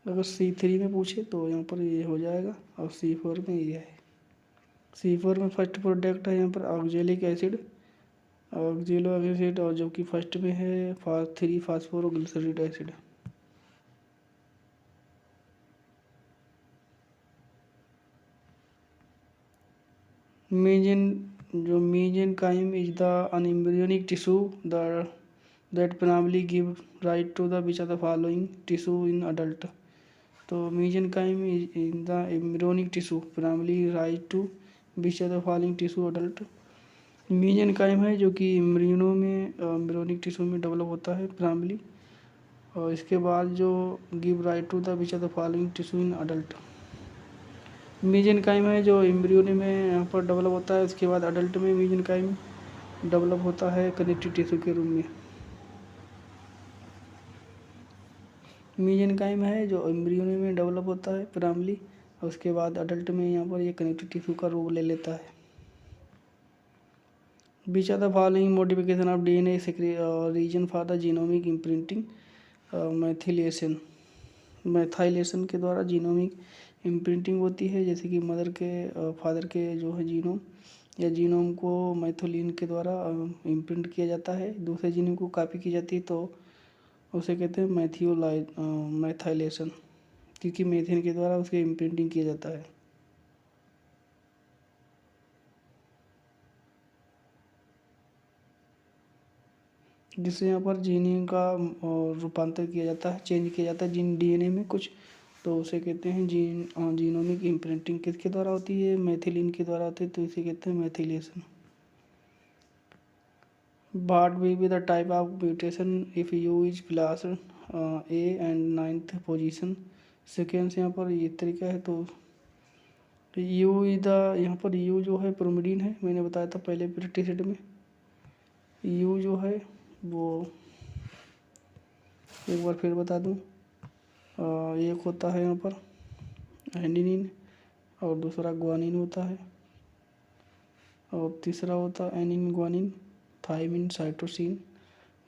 अगर C3 में पूछे तो यहाँ पर ये हो जाएगा, और C4 में ये है। C4 में फर्स्ट प्रोडक्ट है यहाँ पर ऑक्जेलिक एसिड, ऑक्जेलो एसिड, और जो कि फर्स्ट में है 3-फॉस्फोग्लिसरिक acid. mesenchyme is the embryonic tissue that primarily give rise to the which of the following tissue in adult, तो mesenchyme is in the embryonic tissue primarily rise to which of the following tissue adult। mesenchyme है जो कि embryonic tissue में develop होता है primary, और इसके बाद जो give rise to the which of the following tissue in adult. Mesenchyme है जो एम्ब्रियोनी में यहाँ पर डेवलप होता है, उसके बाद अडल्ट में मीजेनकाइम डेवलप होता है कनेक्टिव टिश्यू के रूप में। मीजेनकाइम है जो एम्ब्रियोनी में डेवलप होता है प्राइमरी, और उसके बाद अडल्ट में यहाँ पर ये कनेक्टिव टिश्यू का रूप ले लेता है। Which are the following modification of DNA region for the genomic imprinting? मैथिलेशन के द्वारा जीनोमिक इम्प्रिंटिंग होती है, जैसे कि मदर के फादर के जो है जीनोम या जीनोम को मैथिलीन के द्वारा इम्प्रिंट किया जाता है, दूसरे जीनोम को कॉपी की जाती है, तो उसे कहते हैं मैथिलेशन, क्योंकि मेथिन के द्वारा उसके इम्प्रिंटिंग किया जाता है। जिससे यहाँ पर जीन का रूपांतर किया जाता है, चेंज किया जाता है जीन डीएनए में कुछ, तो उसे कहते हैं जीनोमिक इम्प्रिंटिंग। किसके द्वारा होती है? मैथिलीन के द्वारा होती है, तो इसे कहते हैं मैथिलेशन। What will be the type of mutation if U is class A and 9th position? Seconds यहाँ पर ये तरीका है, तो यू इज यहाँ पर यू जो है प्रोमिडीन है, मैंने बताया था पहले पेस्टिसाइड में। यू जो है वो एक बार फिर बता दूँ, एक होता है यहाँ पर एनिनिन, और दूसरा ग्वानिन होता है, और तीसरा होता है एनिन ग्वानिन, थाइमिन, साइटोसिन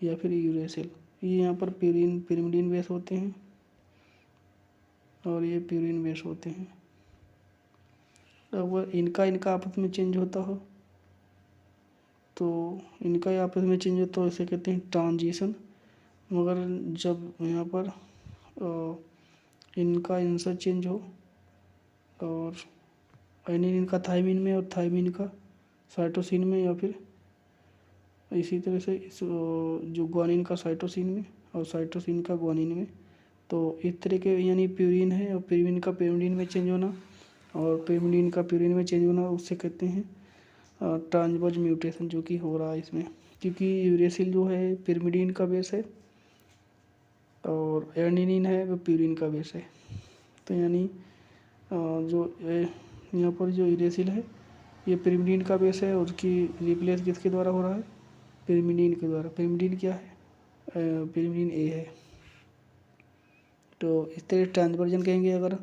या फिर यूरेसिल। ये यहाँ पर पिरिमिडीन बेस होते हैं और ये प्यूरिन बेस होते हैं। अगर इनका आपस में चेंज होता हो, तो इनका आपस में चेंज होता हो इसे कहते हैं ट्रांजिशन। मगर जब यहाँ पर इनका इनसे चेंज हो, और एनिन का थाइमिन में और थाइमिन का साइटोसिन में, या फिर इसी तरह से इस जो ग्वानिन का साइटोसिन में और साइटोसिन का ग्वानिन में, तो इस तरह के यानी प्यूरिन है, और प्यूरिन का पिरिमिडीन में चेंज होना और पिरिमिडीन का प्यूरिन में चेंज होना, उससे कहते हैं ट्रांसवर्स म्यूटेशन जो कि हो रहा है इसमें, क्योंकि यूरेसिल जो है पिरिमिडीन का बेस है और एडेनिन है वो प्यूरिन का बेस है। तो यानी जो यहाँ पर जो यूरेसिल है ये पिरिमिडीन का बेस है, और उसकी रिप्लेस किसके द्वारा हो रहा है? पिरिमिडीन के द्वारा। पिरिमिडीन क्या है? पिरिमिडीन ए है। तो इस तरह ट्रांसवर्जन कहेंगे अगर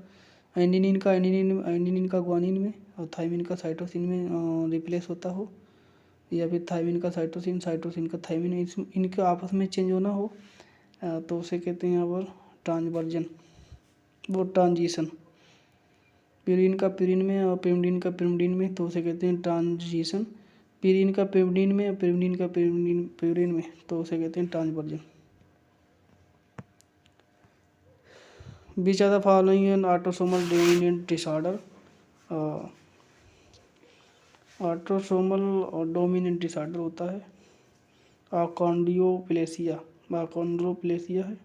एडेनिन का ग्वानिन में और थाइमिन का साइटोसिन में रिप्लेस होता हो, या फिर थाइमिन का साइटोसिन का थाइमिन में इनके आपस में चेंज होना हो, तो उसे कहते हैं यहाँ पर ट्रांसवर्जन, वो ट्रांजिशन। प्यूरिन का प्यूरिन में और पिरिमिडीन का पिरिमिडीन में, तो उसे कहते हैं ट्रांजिशन। प्यूरिन का पिरिमिडीन में और पिरिमिडीन का प्यूरिन में, तो उसे कहते हैं transversion. Which are the following an autosomal dominant disorder? Autosomal और डोमिनेंट डिसऑर्डर होता है अकॉन्ड्रोप्लेसिया है।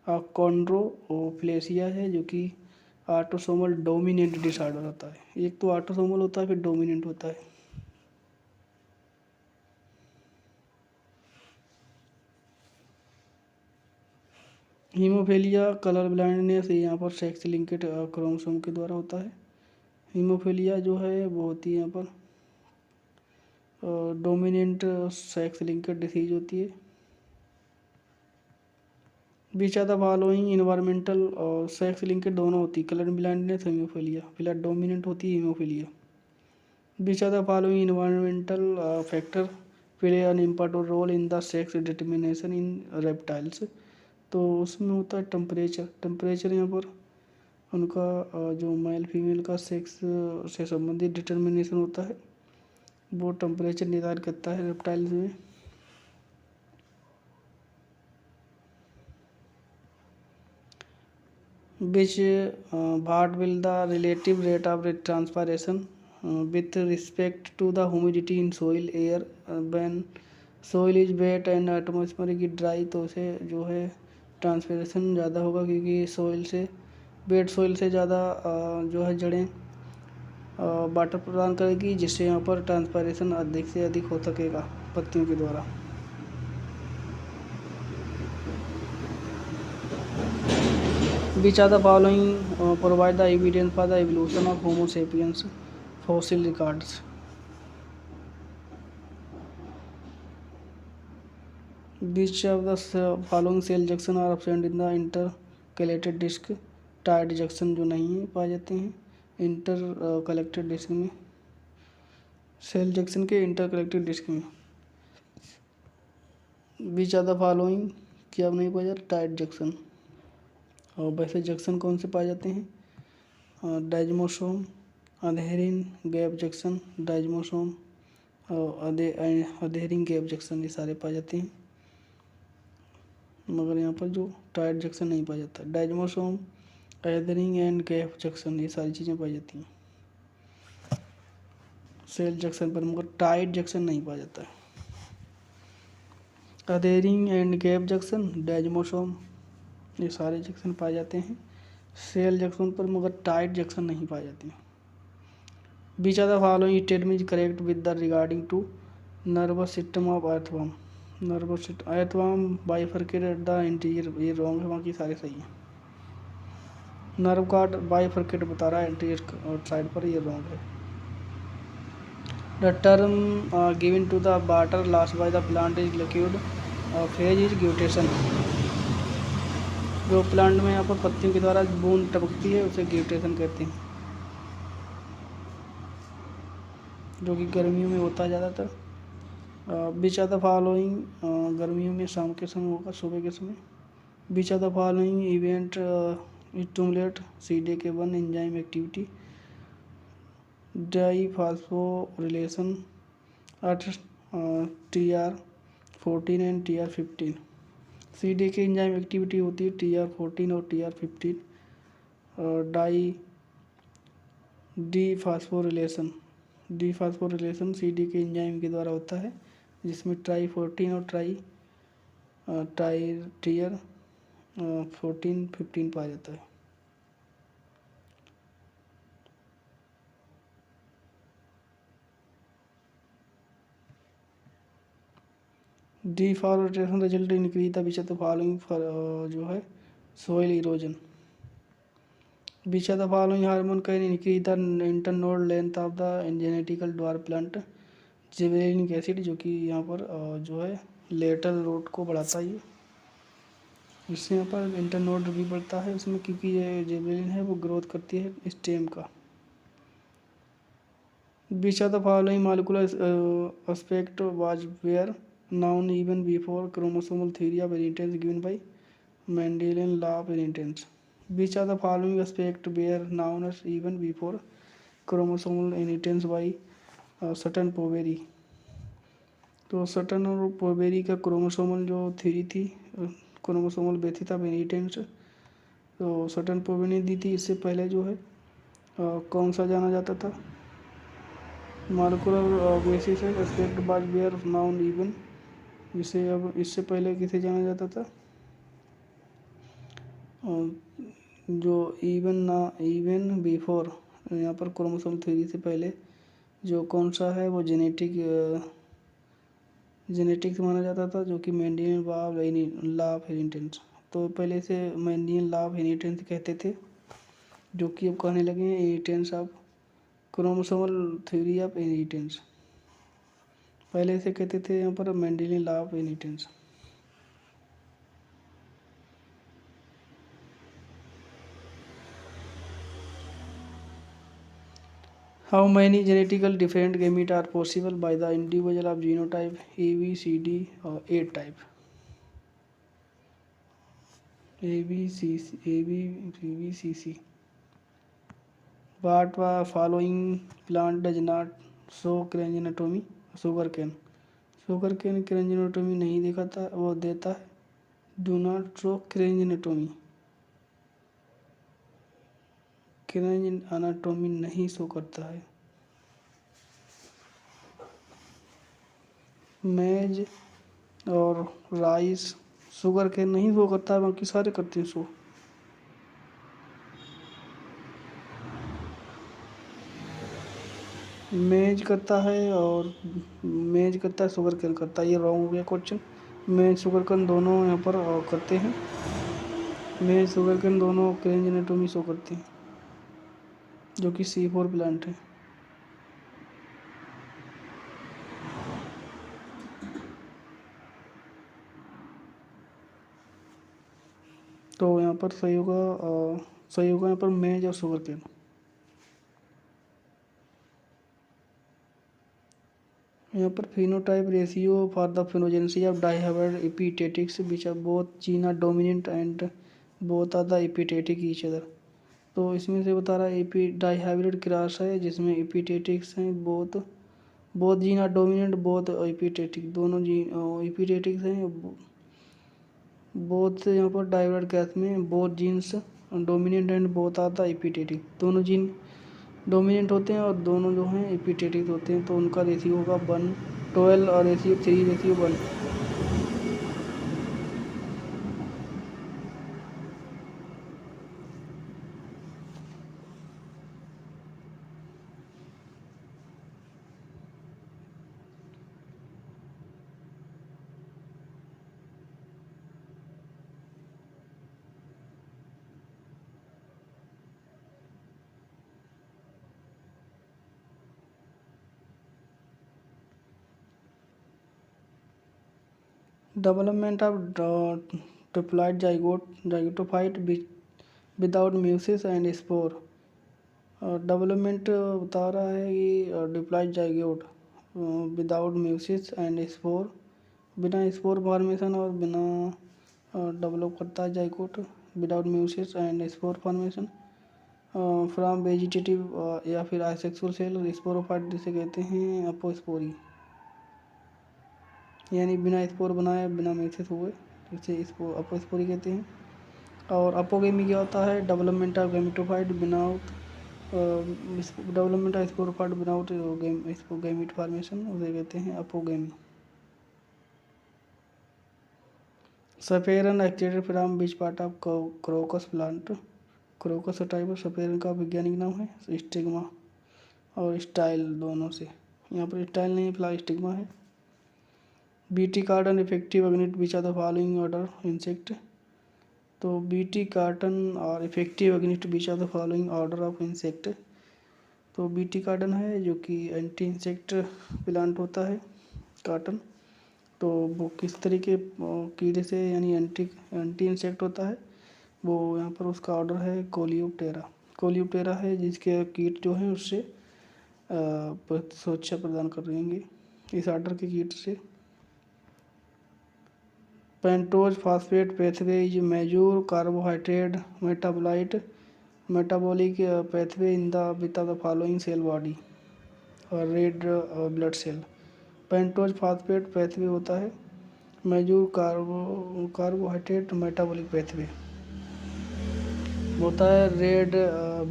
अकॉन्ड्रोप्लेसिया है जो कि ऑटोसोमल डोमिनेंट डिसऑर्डर होता है। एक तो ऑटोसोमल होता है, फिर डोमिनेंट होता है। हीमोफीलिया कलर ब्लाइंडनेस यहाँ पर सेक्स लिंक्ड क्रोमोसोम के द्वारा होता है। हीमोफीलिया जो है वो होती है यहाँ पर डोमिनेंट सेक्स लिंक्ड डिसीज होती है। Which of the following environmental और सेक्स लिंक्ड दोनों होती है, कलर ब्लाइंडनेस हीमोफीलिया। फिलहाल डोमिनेंट होती है haemophilia. Which of the following environmental factor play an important role in the sex determination in reptiles. तो उसमें होता है टेम्परेचर यहाँ पर उनका जो मेल फीमेल का सेक्स से संबंधित डिटर्मिनेशन होता है, वो टेम्परेचर निर्धारित करता है रेप्टाइल्स में। which what will the relative rate of transpiration with respect to the humidity in soil air when soil is wet and atmospheric dry। तो उसे जो है ट्रांसपिरेशन ज़्यादा होगा, क्योंकि सोइल से वेट सोइल से ज़्यादा जो है जड़ें वाटर प्रदान करेगी, जिससे यहाँ पर ट्रांसपिरेशन अधिक से अधिक हो सकेगा पत्तियों के द्वारा। Which are the following provide the evidence for the evolution of Homo sapiens fossil records. Which of the following cell junction are absent in the intercalated disc? Tight junction जो नहीं है पाए जाते हैं इंटर कलेक्टेड डिस्क में, cell junction के intercalated disc में। Which are the following क्या नहीं पाया जाता टाइड जंक्शन। और वैसे जंक्शन कौन से पाए जाते हैं डाइजमोसोम, अधेरिन गैप जंक्शन, डाइजमोसोम और अधेरिन गैप जंक्शन, ये सारे पाए जाते हैं। मगर यहाँ पर जो टाइड जंक्शन नहीं पाया जाता। डाइजमोसोम, एदरिंग एंड गैप जंक्शन, ये सारी चीज़ें पाई जाती हैं सेल जंक्शन पर, मगर टाइड जंक्शन नहीं पाया जाता है। अधेरिंग एंड गैप जंक्शन, डाइजमोसोम, ये सारे जंक्शन पाए जाते हैं सेल जंक्शन पर, मगर टाइड जंक्शन नहीं पाए जाती। Which are the following statement is correct with the regarding to nervous system of earthworm. Nervous system earthworm bifurcated the interior, ये रॉन्ग है, बाकी सारे सही हैं। नर्व कार्ड बाइफरकेट बता रहा है इंटीरियर साइड पर, ये रॉन्ग है। The term given to the water loss by the plant is liquid phase is guttation. जो प्लांट में यहाँ पर पत्तियों के द्वारा बूंद टपकती है उसे ग्यूटेशन कहते हैं, जो कि गर्मियों में होता है ज़्यादातर। बीच आर द फॉलोइंग, गर्मियों में शाम के समय होगा, सुबह के समय। Which are the following event stimulate CDK1 enzyme activity. Dephosphorylation at TR14 and TR15। CDK enzyme activity होती है TR14 और TR15। डीफॉस्फोरिलेशन CDK एंजाइम के द्वारा होता है, जिसमें TR14 और TR15 पाया जाता है। Deforestation result increase the which of the following जो है soil erosion. Which of the following hormone can increase the internode length of the genetical dwarf plant. Gibberellic acid, जो कि यहाँ पर जो है लेटरल रूट को बढ़ाता है, इससे यहाँ पर इंटरनोड भी बढ़ता है उसमें, क्योंकि ये जिबरेलिन है वो ग्रोथ करती है स्टेम का। Which of the following molecular aspect was were known even before chromosomal theory of inheritance given by Mendelian law of inheritance. Which of the following aspects were known as even before chromosomal inheritance by Sutton Boveri. तो Sutton और Boveri का chromosomal जो theory थी, chromosomal basis of inheritance, तो Sutton Boveri ने दी थी। इससे पहले जो है कौन सा जाना जाता था मॉलिक्यूलर बेसिस है aspect by were known even, जिसे अब इससे पहले किसे जाना जाता था जो इवन बिफोर, यहाँ पर क्रोमोसोम थ्योरी से पहले जो कौन सा है वो जेनेटिक्स माना जाता था, जो कि मेंडेलियन लॉ ऑफ इनहेरिटेंस। तो पहले से मेंडेलियन लॉ ऑफ इनहेरिटेंस कहते थे, जो कि अब कहने लगे हैं inheritance of chromosomal theory of inheritance. पहले से कहते थे यहाँ पर Mendelian law of inheritance. How many genetically different gametes are possible by the individual of genotype A, B, C, D or A type? A, B, C, C. What following plant does not show craniotomy? Sugarcane craniotomy नहीं दिखाता, वो देता है do not show craniotomy, craniotomy नहीं show करता है। मेज और राइस शुगर के नहीं शो करता है, बाकी सारे करते हैं शो। मेज करता है शुगर केन करता है, ये रॉन्ग हो गया क्वेश्चन। मेज शुगर केन दोनों यहाँ पर करते हैं, मेज शुगर केन दोनों क्रेंज एनाटोमी शो करती हैं, जो कि C4 प्लांट है। तो यहाँ पर सही होगा यहाँ पर मेज और शुगर केन। यहाँ पर फिनोटाइप रेशियो फॉर द फिनोजेनेसी of dihybrid epistatics which are both gene are dominant and both are the epistatic each other. तो इसमें से बता रहा है एपी डाइहाइब्रिड क्रॉस है जिसमें एपिटेटिक्स हैं both both gene are dominant both epistatic, दोनों जीन एपिटेटिक्स हैं। बोथ यहाँ पर डाइहाइब्रिड क्रॉस में both genes dominant and both are the epistatic, दोनों जीन डोमिनेंट होते हैं और दोनों जो हैं एपिटेटिक होते हैं। तो उनका रेशियो होगा 1:12 और ratio 3:1। Development of diploid zygotophyte without meiosis and spore. Development बता रहा है कि diploid zygote without meiosis and spore, बिना स्पोर फॉर्मेशन और बिना डेवलप करता है zygote without meiosis and spore formation from vegetative या फिर आइसेक्सुअल सेल स्पोरोफाइट जिसे कहते हैं अपोस्पोरी, यानी बिना स्पोर बनाए बिना म्यूसिस हुए, इसे अपोस्पोरी कहते हैं। और अपोगेमी क्या होता है? Development of gametophyte without development of sporophyte without gamete formation, उसे कहते हैं apogamy. Saffron actuated from which part of crocus plant, crocus type saffron का वैज्ञानिक नाम है। स्टिग्मा और स्टाइल दोनों से, यहाँ पर स्टाइल नहीं फिलहाल स्टिग्मा है। Bt cotton effective against which are the following order insect. तो बीटी कार्टन और effective against which are the following order of insect. तो बीटी कार्टन है जो कि एंटी इंसेक्ट प्लांट होता है कार्टन। तो वो किस तरीके कीड़े से यानी एंटी इंसेक्ट होता है, वो यहाँ पर उसका ऑर्डर है कोलियोप्टेरा। कोलियोप्टेरा है जिसके कीट जो हैं उससे सुरक्षा प्रदान कर रहेंगे इस ऑर्डर के कीट से। Pentose phosphate pathway is major carbohydrate metabolic pathway in the with the following cell body और red blood cell. Pentose phosphate pathway होता है मेजर कार्बोहाइड्रेट मेटाबॉलिक पेथवे, होता है red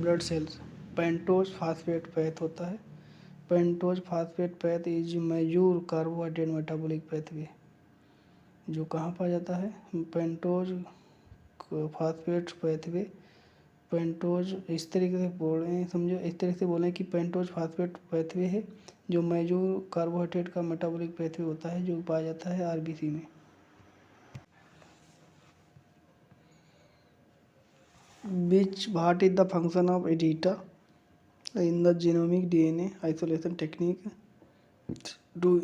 blood cells. Pentose phosphate path होता है, pentose phosphate path is major carbohydrate metabolic pathway, जो कहाँ पाया जाता है? Pentose phosphate pathway. पेंटोज इस तरीके से बोल रहे हैं, समझो इस तरीके से बोलें कि पेंटोज फास्फेट पैथवे है जो मेजर कार्बोहाइड्रेट का मेटाबॉलिक पैथवे होता है जो पाया जाता है आरबीसी में। What is the function of editor in the genomic DNA isolation technique to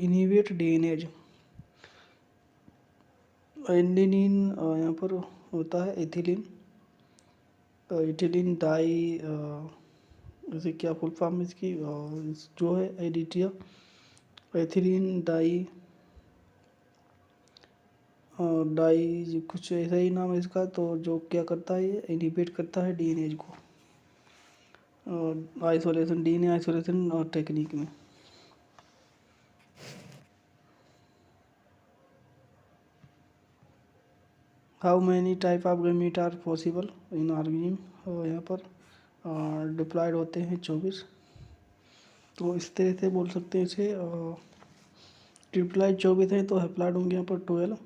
inhibit DNA? एंडिनिन यहाँ पर होता है एथिलीन डाई, जैसे क्या फुल फॉर्म इसकी जो है एडिटिया एथिलीन डाई कुछ ऐसा ही नाम है इसका। तो जो क्या करता है, ये इनहिबिट करता है डीएनए को आइसोलेशन, डीएनए आइसोलेशन और टेक्निक में। How many type of gamete are possible in organism, यहाँ पर डिप्लॉयड होते हैं 24। तो इस तरह से बोल सकते हैं इसे, डिप्लॉयड 24 हैं तो हैप्लॉयड होंगे यहाँ पर 12।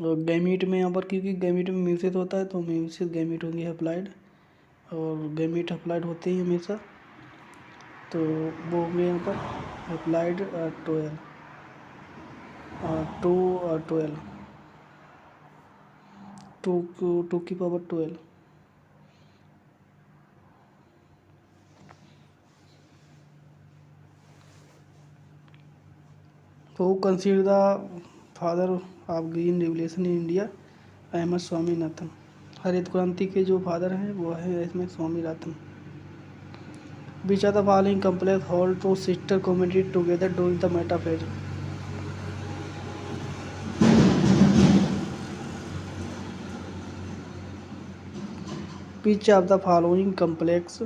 और गैमीट में यहाँ पर क्योंकि गैमीट में म्यूसिस होता है तो म्यूसिस गैमीट होंगे हैप्लॉयड, और गैमीट हैप्लॉयड होते ही हमेशा, तो वो होंगे यहाँ पर हैप्लॉयड 12। टू 12, 2 की power 12। Who consider the father of green revolution in India? Ahmad Swaminathan. हरित क्रांति के जो फादर हैं वो है इसमें Swaminathan. Which are the following complex hold to sister community together during the metaphase? Which of the following complex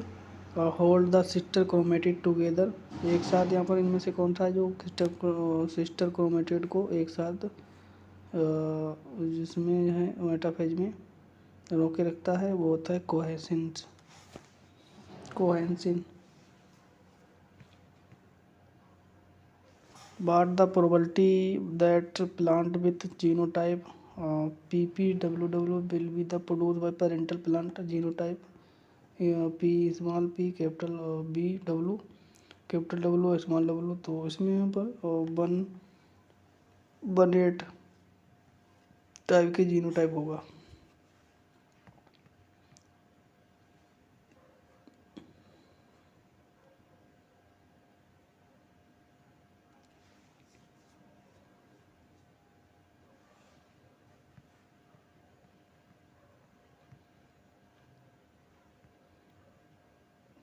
hold the sister chromatid together? एक साथ यहाँ पर इनमें से कौन सा है जो सिस्टर क्रोमेटिड को एक साथ जिसमें है मेटाफेज में रोके रखता है, वो होता है कोहेंसिन। What the probability that plant with genotype PPWW will be the produced by parental plant genotype P small p capital B W capital W और स्मॉल W? तो इसमें यहाँ पर 118 टाइप के जीनोटाइप होगा।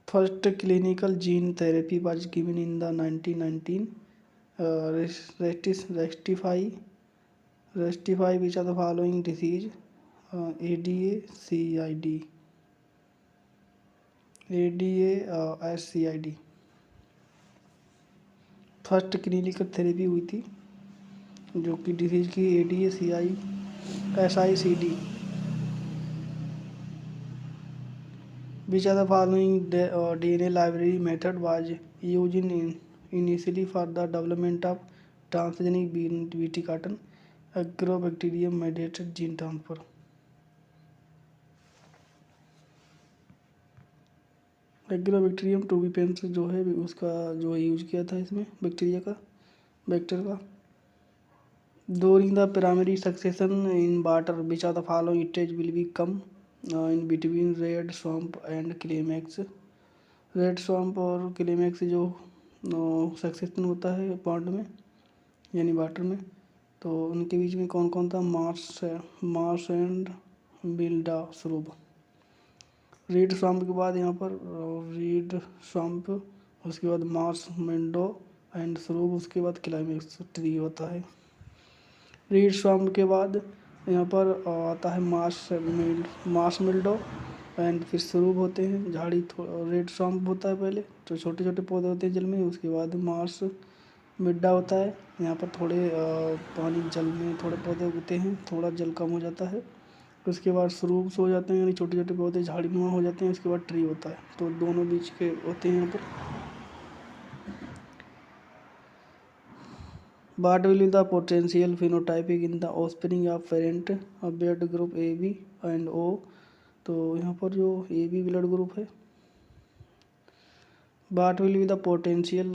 First clinical gene therapy was given in the 1919. Rectify which of the following disease? ADA, CID. SCID। First clinical therapy हुई थी जो कि डिसीज की ADA, SICD। Which of the following DNA library method was used initially for the development of transgenic Bt cotton? Agrobacterium mediated gene transfer। Agrobacterium tumefaciens जो है उसका जो use किया था इसमें वेक्टर का। During the primary succession in water, which of the following stage will become in between red swamp and climax? Red swamp और क्लीमैक्स जो सक्सेशन होता है पॉन्ड में यानी वाटर में, तो उनके बीच में कौन कौन था? मार्स एंड बिल्डा स्रूब। रीड स्वैम्प के बाद यहाँ पर रीड स्वैम्प, उसके बाद मार्स मेंडो एंड स्रूब, उसके बाद क्लाइमैक्स ट्री होता है। रीड स्वैम्प के बाद यहाँ पर आता है मार्स मिल्डो एंड फिर स्रूब होते हैं झाड़ी। रेड स्वैम्प होता है पहले तो छोटे छोटे पौधे होते हैं जल में, उसके बाद मार्स मिड्डा होता है, यहाँ पर थोड़े पानी जल में थोड़े पौधे उगते हैं, थोड़ा जल कम हो जाता है। उसके बाद स्रूब्स हो जाते हैं यानी छोटे छोटे पौधे झाड़ी नुमा हो जाते हैं, उसके बाद ट्री होता है। तो दोनों बीच के होते हैं यहाँ पर। What will be the potential phenotypic in the offspring of parent blood group AB and O? तो यहाँ पर जो AB ब्लड ग्रुप है, What will be the potential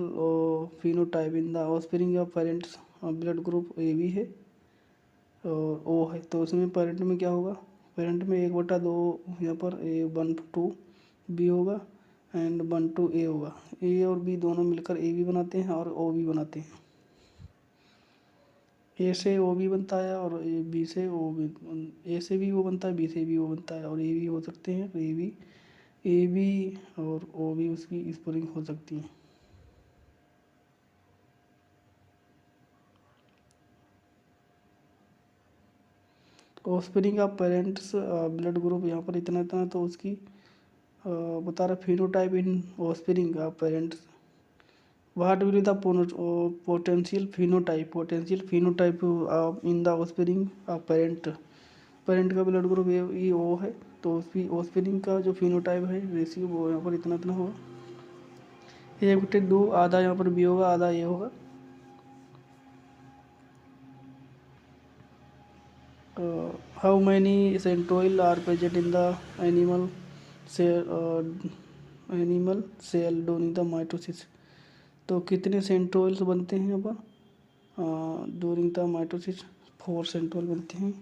phenotype in the offspring of parents blood group AB है और O है, तो उसमें पेरेंट में क्या होगा? पेरेंट में 1/2 यहाँ पर A1 to B होगा एंड 1 to A होगा। A और B दोनों मिलकर AB बनाते हैं और OB बनाते हैं। ए से ओ भी बनता है और बी से ओ भी, ए से भी वो बनता है, बी से भी वो बनता है और ए भी हो सकते हैं। तो ए बी और ओ भी उसकी स्प्रिंग हो सकती हैं। Offspring of parents blood group यहाँ पर इतना इतना, तो उसकी बता रहा phenotype in offspring of parents. What will be the potential phenotype in the offspring of parent? Parent का ब्लड ग्रुप ये ओ है, तो उसकी ऑफस्प्रिंग का जो फिनोटाइप है रेशियो वो यहाँ पर इतना इतना होगा। 1/2 आधा यहाँ पर बी होगा, आधा ए होगा। How many centriole are present in the animal cell during the mitosis? तो कितने सेंट्रोइल्स बनते हैं यहाँ पर? ड्यूरिंग द माइटोसिस 4 सेंट्रोल बनते हैं।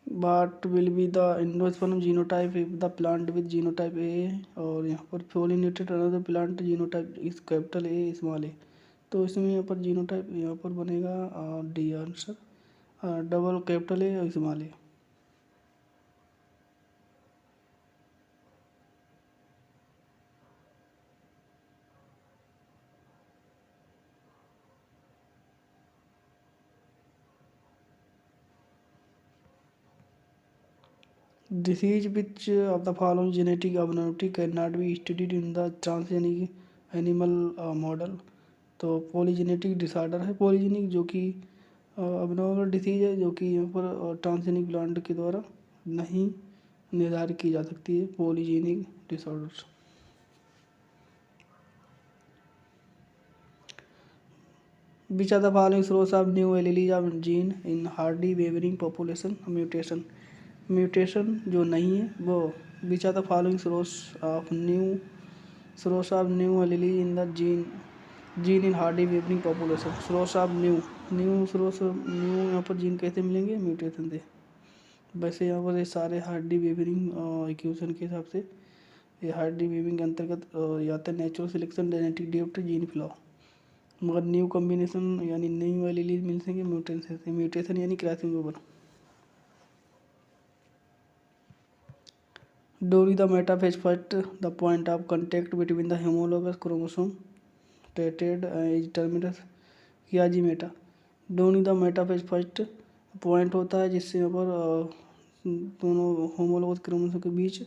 What will be the endosperm genotype if the plant with genotype A और यहाँ पर pollinated another plant genotype is capital A small a। तो इसमें यहाँ पर जीनोटाइप यहाँ पर बनेगा D answer double capital A और small A. Disease which of the following genetic abnormality cannot be studied in the transgenic animal model। तो पॉलीजेनेटिक disorder है पॉलीजेनिक, जो कि अबनॉर्मल डिसीज है, जो कि यहाँ पर ट्रांसजेनिक प्लांट के द्वारा नहीं निर्धारित की जा सकती है polygenic disorder. Which of the following source of new alleles of gene in hardy wavering population mutation। Mutation जो नहीं है वो which of the following source of new allele in the gene in hardy wavering population। source of new यहाँ पर gene कैसे मिलेंगे mutation से। वैसे यहाँ पर ये सारे हार्डी वेवरिंग इक्वेशन के हिसाब से ये हार्डी वेवरिंग के अंतर्गत या तो natural selection genetic drift gene flaw, मगर न्यू कॉम्बिनेशन यानी न्यू एलील मिल सकेंगे म्यूटेशन से। म्यूटेशन यानी crossing over. During the metaphase first, the point of contact between the homologous chromosome stated is termed chiasmata. During the metaphase first, point होता है जिससे यहाँ पर दोनों होमोलोगस क्रोमोसोम के बीच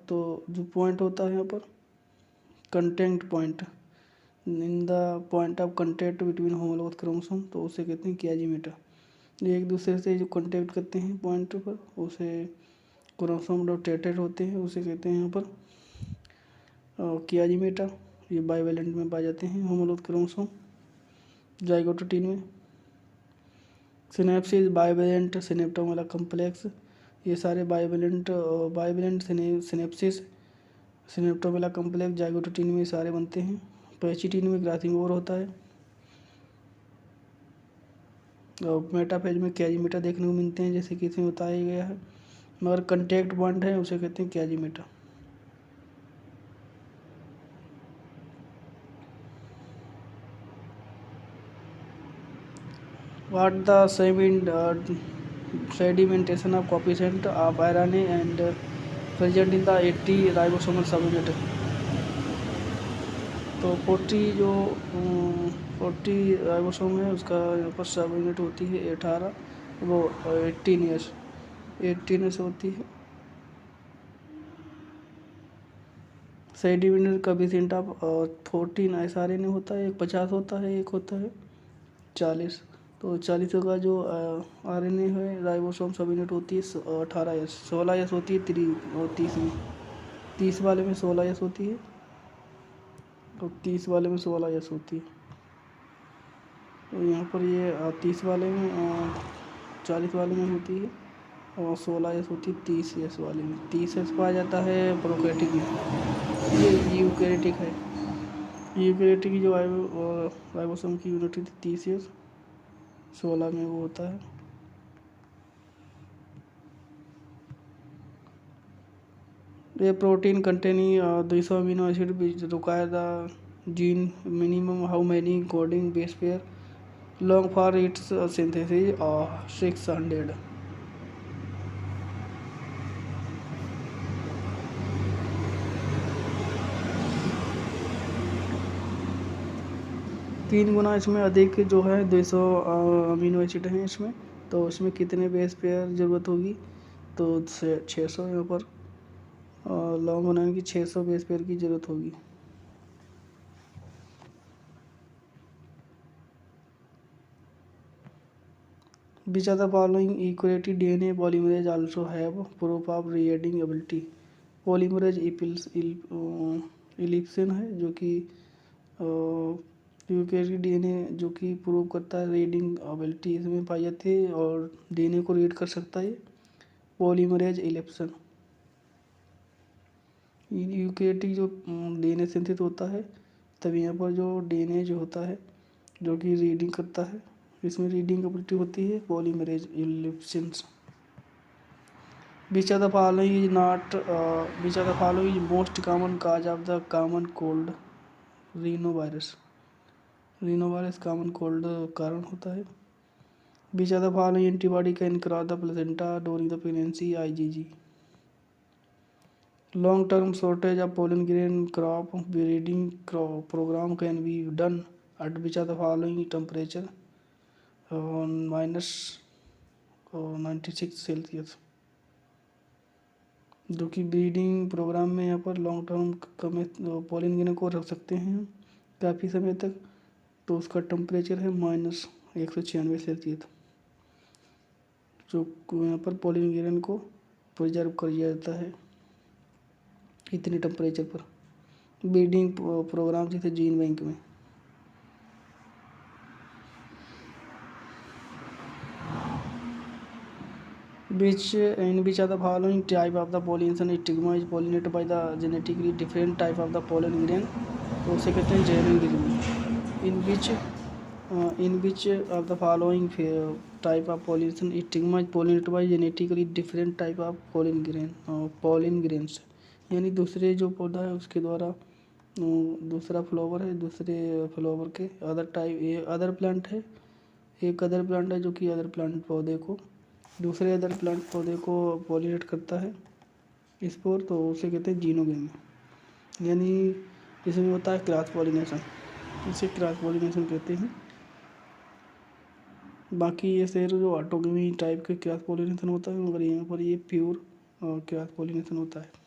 तो जो पॉइंट होता है यहाँ पर contact point in the point of contact between homologous chromosome, तो उसे कहते हैं कियाजी मेटा। ये एक दूसरे से जो कंटेक्ट करते हैं पॉइंट पर उसे क्रोमोसोम रोटेटेड होते हैं, उसे कहते हैं यहाँ पर कियाजी मेटा। ये बाइवेलेंट में पाए जाते हैं होमोलोगस क्रोमोसोम। जाइगोटोटीन में सिनेप्सिस बाइवेलेंट सिनेप्टोमेला कॉम्प्लेक्स, ये सारे बाइवेलेंट सिनेप्सिस सिनेप्टोमेला कॉम्प्लेक्स जाइगोटोटीन में सारे बनते हैं। पैचिटीन में क्रॉसिंग ओवर होता है और मेटाफेज में कियाजी मेटा देखने को मिलते हैं, जैसे कि इसमें बताया गया है, मगर कंटेक्ट पॉइंट है उसे कहते हैं कियाजी Meta. What the sedimentation of coefficient of RNA and present in the 80 ribosomal subunit। तो 40 राइबोसोम है उसका यहाँ पर सब यूनिट होती है 18, वो 18 होती है। सेडिमेंट कोएफिशिएंट ऑफ 14 ऐसा RNA होता है, एक 50 होता है, एक होता है 40। तो 40 का जो RNA है राइबोसोम सब यूनिट होती है 18S, 16S होती है 30 में। 30 वाले में 16S होती है और 30 वाले में 16S होती है। तो यहाँ पर ये 30 वाले में 40 वाले में होती है और 16S होती है 30S वाले में। 30S पाया जाता है प्रोकैरियोटिक में, ये यूकैरियोटिक है। यूकैरियोटिक की जो राइबोसोम की यूनिट है 30S, 16 में वो होता है। ये protein containing 200 amino acid which require the gene minimum how many coding base pair long for its synthesis 600। तीन गुना इसमें अधिक जो है 200 अमीनो एसिड हैं इसमें, तो इसमें कितने बेस पेयर ज़रूरत होगी, तो 600 यहाँ पर लॉन्ग बनाने की 600 बेस पेयर की ज़रूरत होगी। Which of the following eukaryotic DNA polymerase also have proof of reading ability। Polymerase epsilon है जो कि यूकेरियोटिक डीएनए जो कि प्रूव करता है रीडिंग एबिलिटी इसमें पाई जाती है और डीएनए को रीड कर सकता है पॉलीमरेज इलेप्सन। यूकेरियोटिक जो डीएनए सिंथेसिस होता है तब यहाँ पर जो डीएनए जो होता है जो कि रीडिंग करता है इसमें रीडिंग एबिलिटी होती है polymerase इलेप्सन। Which of the following is not which of the following is most common cause of the common cold? Rhinovirus। Rhinovirus common cold कारण होता है। Which of the following antibody can cross the placenta during the pregnancy? IgG। Long term shortage of pollen grain crop breeding program can be done at which of the following temperature? minus 96 Celsius। जो कि breeding programme में यहाँ पर long term pollen grain को रख सकते हैं काफ़ी समय तक, तो उसका टेम्परेचर है -196 सेल्सियस, जो यहाँ पर पॉलिन ग्रेन को प्रिजर्व कर दिया जाता है इतने टेम्परेचर पर ब्रीडिंग प्रोग्राम जैसे जीन बैंक में। which of the following type of the pollination stigma is pollinated by the genetically different type of the pollen grain? तो उसे कहते हैं जेनिन ग्रीन। in which of the following type of pollination stigma is pollinated by genetically different type of pollen grains। यानी दूसरे जो पौधा है उसके द्वारा दूसरा फ्लावर है, दूसरे फ्लावर के अदर टाइप, ये अदर प्लांट है, एक अदर प्लांट है जो कि अदर प्लांट पौधे को दूसरे अदर प्लांट पौधे को पॉलिनेट करता है स्पोर, तो उसे कहते हैं जीनोगेमी। यानी इसमें होता है क्रॉस पॉलिनेशन, इसे क्रॉस पॉलिनेशन कहते हैं। बाकी ये शेर जो ऑटोगेमी टाइप के क्रॉस पॉलिनेशन होता है, मगर यहाँ पर ये प्योर क्रॉस पॉलिनेशन होता है।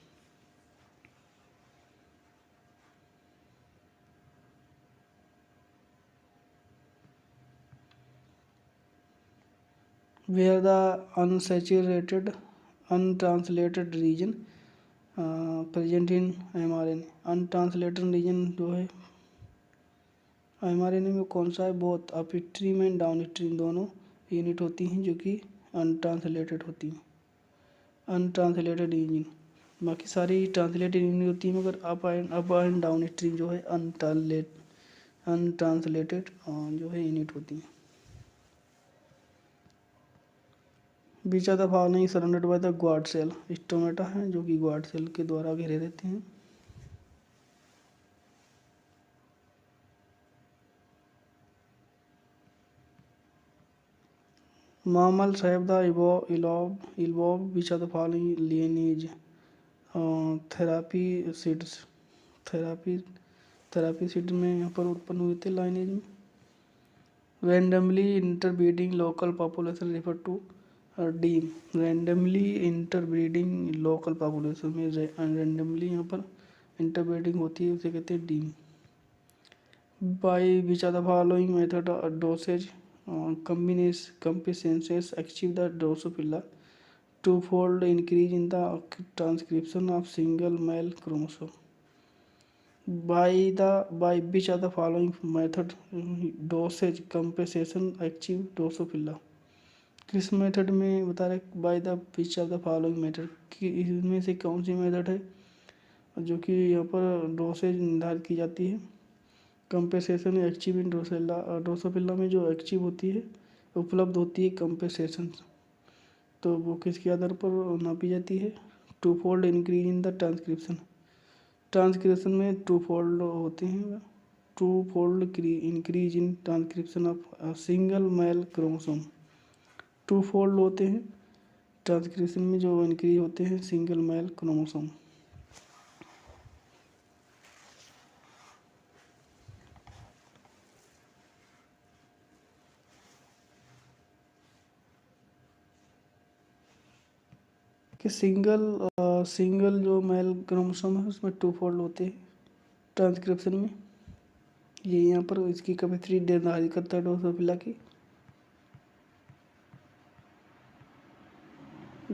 Where the unsaturated untranslated region present in mRNA। Untranslated region जो है mRNA में कौन सा है? बहुत अपस्ट्रीम एंड डाउनस्ट्रीम दोनों यूनिट होती हैं जो कि अनट्रांसलेटेड होती हैं, अनट्रांसलेटेड यूनिट। बाकी सारी ट्रांसलेटेड यूनिट होती हैं, मगर अप एंड डाउन स्ट्रीम जो है अनट्रांसलेटेड जो है यूनिट होती हैं। Which of the following surrounded by the guard cell. Stomata है जो कि ग्वाड सेल के द्वारा घेरे रहते हैं। Mammals have the evolved which of the following lineage? Therapsids, therapsid में यहाँ पर उत्पन्न हुए थे लाइनेज में। Randomly interbreeding local population refer to deme. Randomly interbreeding local population में रैंडमली यहाँ पर इंटरब्रीडिंग होती है, उसे कहते हैं deme. By which are the following method dosage compensations achieve the Drosophila twofold increase in the transcription of single male chromosome? By which of the following method dosage compensation achieve Drosophila? किस method में बता रहे by the which of the following method, कि इसमें से कौन सी method है जो कि यहाँ पर डोसेज निर्धारित की जाती है? कंपेसेशन एक्चिव इन ड्रोसोफिला में जो एक्चिव होती है उपलब्ध होती है कंपेसेशन, तो वो किसके आधार पर नापी जाती है? Two fold increase in the transcription में टू फोल्ड होते हैं, two fold increase in transcription of single male chromosome. Two fold होते हैं ट्रांसक्रिप्शन में जो इंक्रीज होते हैं सिंगल मेल क्रोमोसोम। कि सिंगल जो मेल क्रोमोसोम है उसमें टू फोल्ड होते हैं ट्रांसक्रिप्शन में। ये यहाँ पर इसकी कैपेसिटी निर्धारित करता है ड्रोसोफिला की।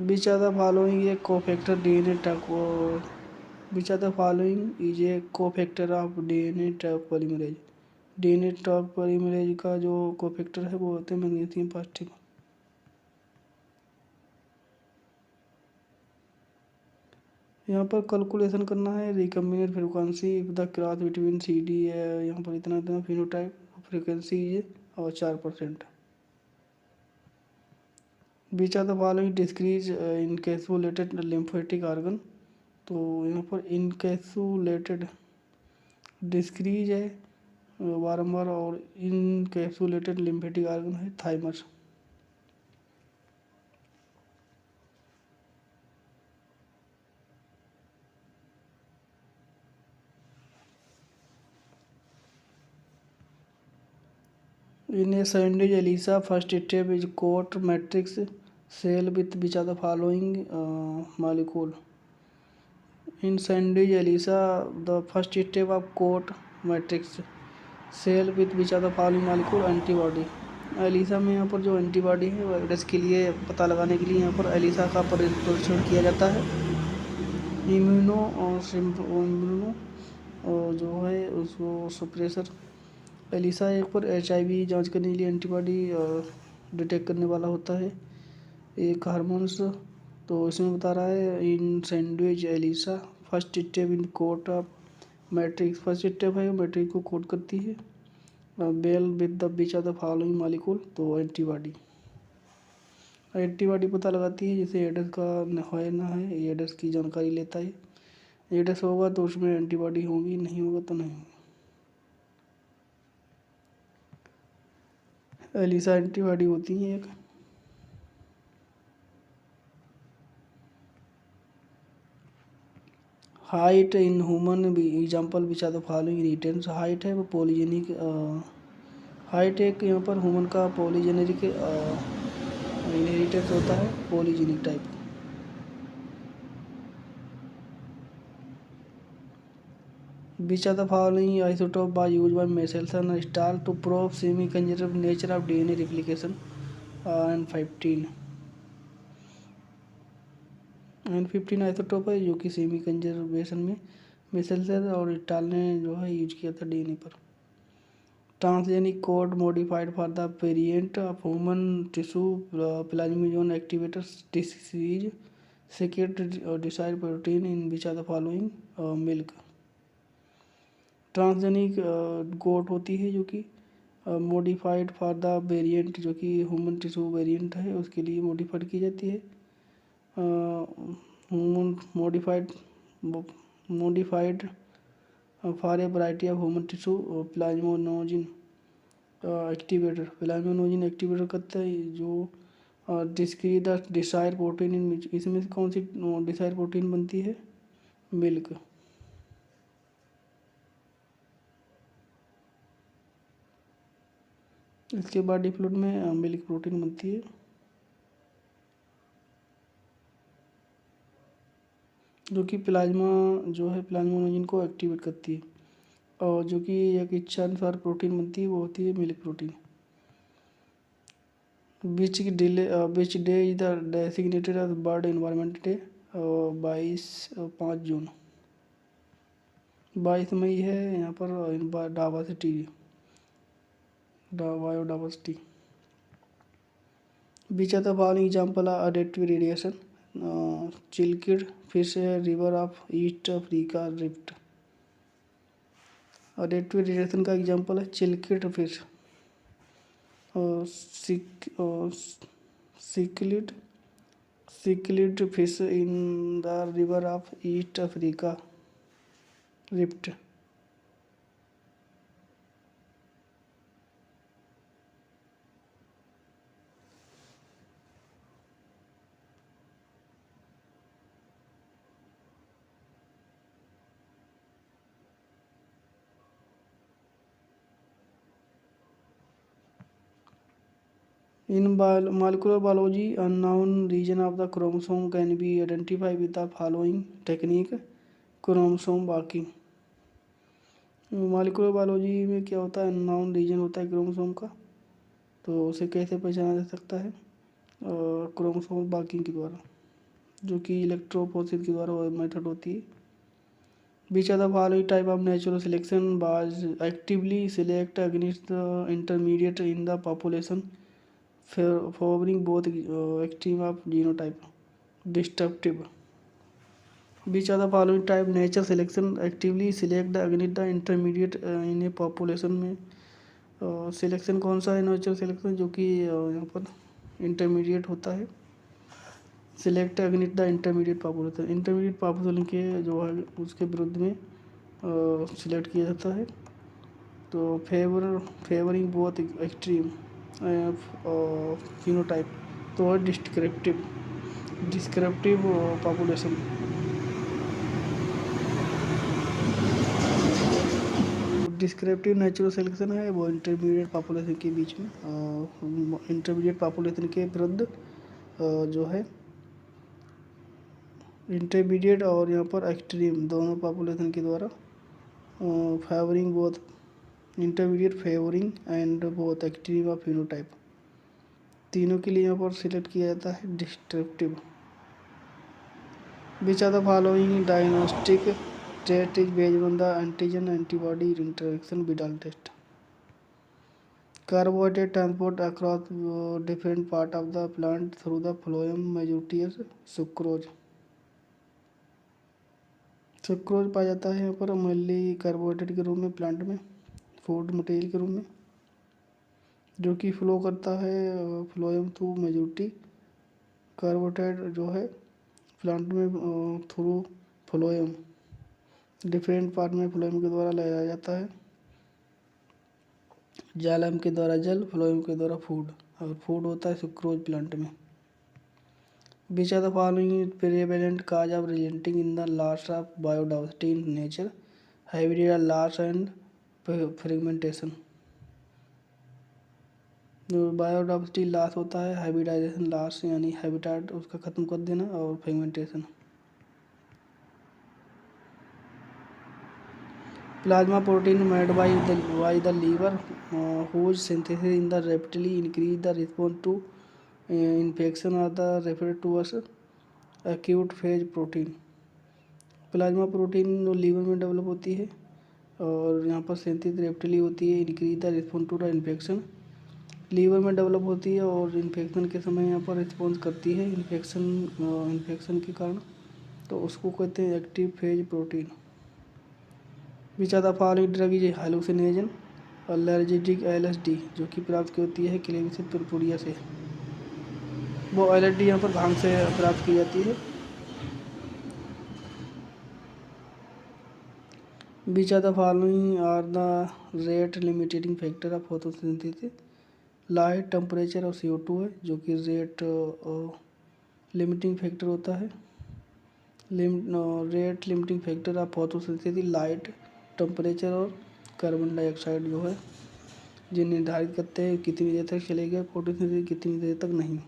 Which of the following is a cofactor DNA which of the following is a cofactor of DNA polymerase? DNA top polymerase का जो कोफैक्टर है वो होते हैं मैग्नीशियम पॉजिटिव। यहाँ पर कैलकुलेशन करना है recombinant frequency the cross between C D है, यहाँ पर इतना इतना फिनोटाइप फ्रीक्वेंसी और 4%। Which of the following decrease encapsulated lymphatic organ, तो यहाँ पर इनकैप्सुलेटेड डिस्क्रीज है बारंबार और इनकैप्सुलेटेड लिम्फेटिक ऑर्गन है thymus. In a sandwich, ELISA first step is coat matrix cell with which are the following molecule. In sandwich, ELISA the first step of coat matrix cell with which are the following molecule antibody. ELISA में यहाँ पर जो antibody है virus के लिए पता लगाने के लिए यहाँ पर एलिसा का परीक्षण किया जाता है। इम्यूनो जो है उसको सप्रेसर। एलिसा एक पर HIV जांच करने के लिए एंटीबॉडी डिटेक्ट करने वाला होता है। एक हार्मोन्स, तो इसमें बता रहा है in sandwich ELISA first step in coat of matrix, first step है मैट्रिक्स को कोट करती है। Bell with the which of the following molecule, तो एंटीबॉडी पता लगाती है जैसे एड्स का है ना है, एड्स की जानकारी लेता है। एड्स होगा तो उसमें एंटीबॉडी होगी, नहीं होगा तो नहीं। एलिसा एंटीबॉडी होती है एक। Height in human example which are the following रिटेंस। हाइट है वो पॉलीजेनिक, हाइट एक यहाँ पर ह्यूमन का पॉलीजेनेरिक इनहेरिटेंस होता है, polygenic type. Which of the following isotope was used by Michelson and Stahl to prove semi-conservative nature of DNA replication? N15 isotope है जो कि सेमी कंजर्वेशन में मिशेल्सन और स्टाल ने जो है यूज किया था डीएनए पर। Transgenic goat modified for the variant of human tissue plasminogen activator disease secrete decide protein in which are the following milk. Transgenic goat होती है जो कि मॉडिफाइड फॉर द वेरिएंट, जो कि ह्यूमन टिश्यू वेरिएंट है उसके लिए मॉडिफाइड की जाती है। Modified for a variety of human tissue plasminogen activator करता है जो discrete the decide protein in, इसमें से कौन सी डिसाइड प्रोटीन बनती है? मिल्क। इसके बाद डिफ्लूड में मिल्क प्रोटीन बनती है जो कि प्लाज्मा जो है प्लाज्मोनोजिन को एक्टिवेट करती है, और जो कि एक इच्छानुसार प्रोटीन बनती है वो होती है milk protein. Which day is the designated as world environment day? 5 June, 22 मई है यहाँ पर biodiversity. Which are the following example of adaptive radiation? Cichlid fish river of East Africa Rift. Adaptive radiation का एग्जाम्पल है cichlid fish और cichlid fish in the river of East Africa Rift. In molecular biology, unknown region of the chromosome can be identified with the following technique: chromosome walking। Molecular biology में क्या होता है? Unknown reason होता है chromosome का, तो उसे कैसे पहचाना जा सकता है? क्रोमोसोम वॉकिंग के द्वारा, जो कि इलेक्ट्रोफोरेसिस के द्वारा मेथड होती है। Which of the following type of natural selection was actively select against the intermediate in the population, favoring both extreme of genotype? Destructive. Which of the following type nature selection actively select against the intermediate in a population में selection कौन सा है natural selection जो कि यहाँ पर intermediate होता है select against the intermediate population के जो है उसके विरुद्ध में सिलेक्ट किया जाता है तो फेवरिंग बोथ एक्सट्रीम फिनोटाइप तो descriptive population descriptive natural selection है वो इंटरमीडिएट पॉपुलेशन के बीच में इंटरमीडिएट पॉपुलेशन के विरुद्ध जो है इंटरमीडिएट और यहाँ पर एक्सट्रीम दोनों पॉपुलेशन के द्वारा favouring both intermediate favouring and both extreme of phenotype तीनों के लिए यहाँ पर सिलेक्ट किया जाता है descriptive which are the following diagnostic test is based on the antigen antibody interaction Widal test carbohydrate transport across different part of the plant through the phloem majorities sucrose पाया जाता है यहाँ पर मेनली कार्बोहाइड्रेट के रूप में plant में food material के रूप में जो कि फ्लो करता है फ्लोएम थ्रू मेजोरिटी कार्बोहाइड्रेट जो है प्लांट में थ्रू फ्लोएम डिफरेंट पार्ट में फ्लोएम के द्वारा लाया जाता है जाइलम के द्वारा जल फ्लोएम के द्वारा फूड और फूड होता है सुक्रोज प्लांट में which are the following prevalent cause of resulting in the loss of biodiversity in nature habitat loss and fragmentation जो बायोडाइवर्सिटी लॉस होता है हाइब्रिडाइजेशन लॉस यानी हैबिटेट उसका ख़त्म कर देना और fragmentation plasma protein made by the liver whose synthesis in the rapidly increase the response to infection are the referred to as acute phase protein plasma protein जो liver में develop होती है और यहाँ पर सिंथेसिस रैपिडली होती है increase the response to the infection liver में डेवलप होती है और इन्फेक्शन के समय यहाँ पर रिस्पॉन्स करती है इन्फेक्शन के कारण तो उसको कहते हैं active phase protein which are the following drug is hallucinogen allergic LSD जो कि प्राप्त की होती है क्लेविस पुरपुरिया से वो LSD यहाँ पर भांग से प्राप्त की जाती है which are the following are the rate limiting factor of photosynthesis light temperature और CO2 है जो कि रेट लिमिटिंग फैक्टर होता है rate limiting factor of photosynthesis light temperature और कार्बन डाइऑक्साइड जो है जिन निर्धारित करते हैं कितनी देर तक चलेगा फोटोसिंथेसिस कितनी देर तक नहीं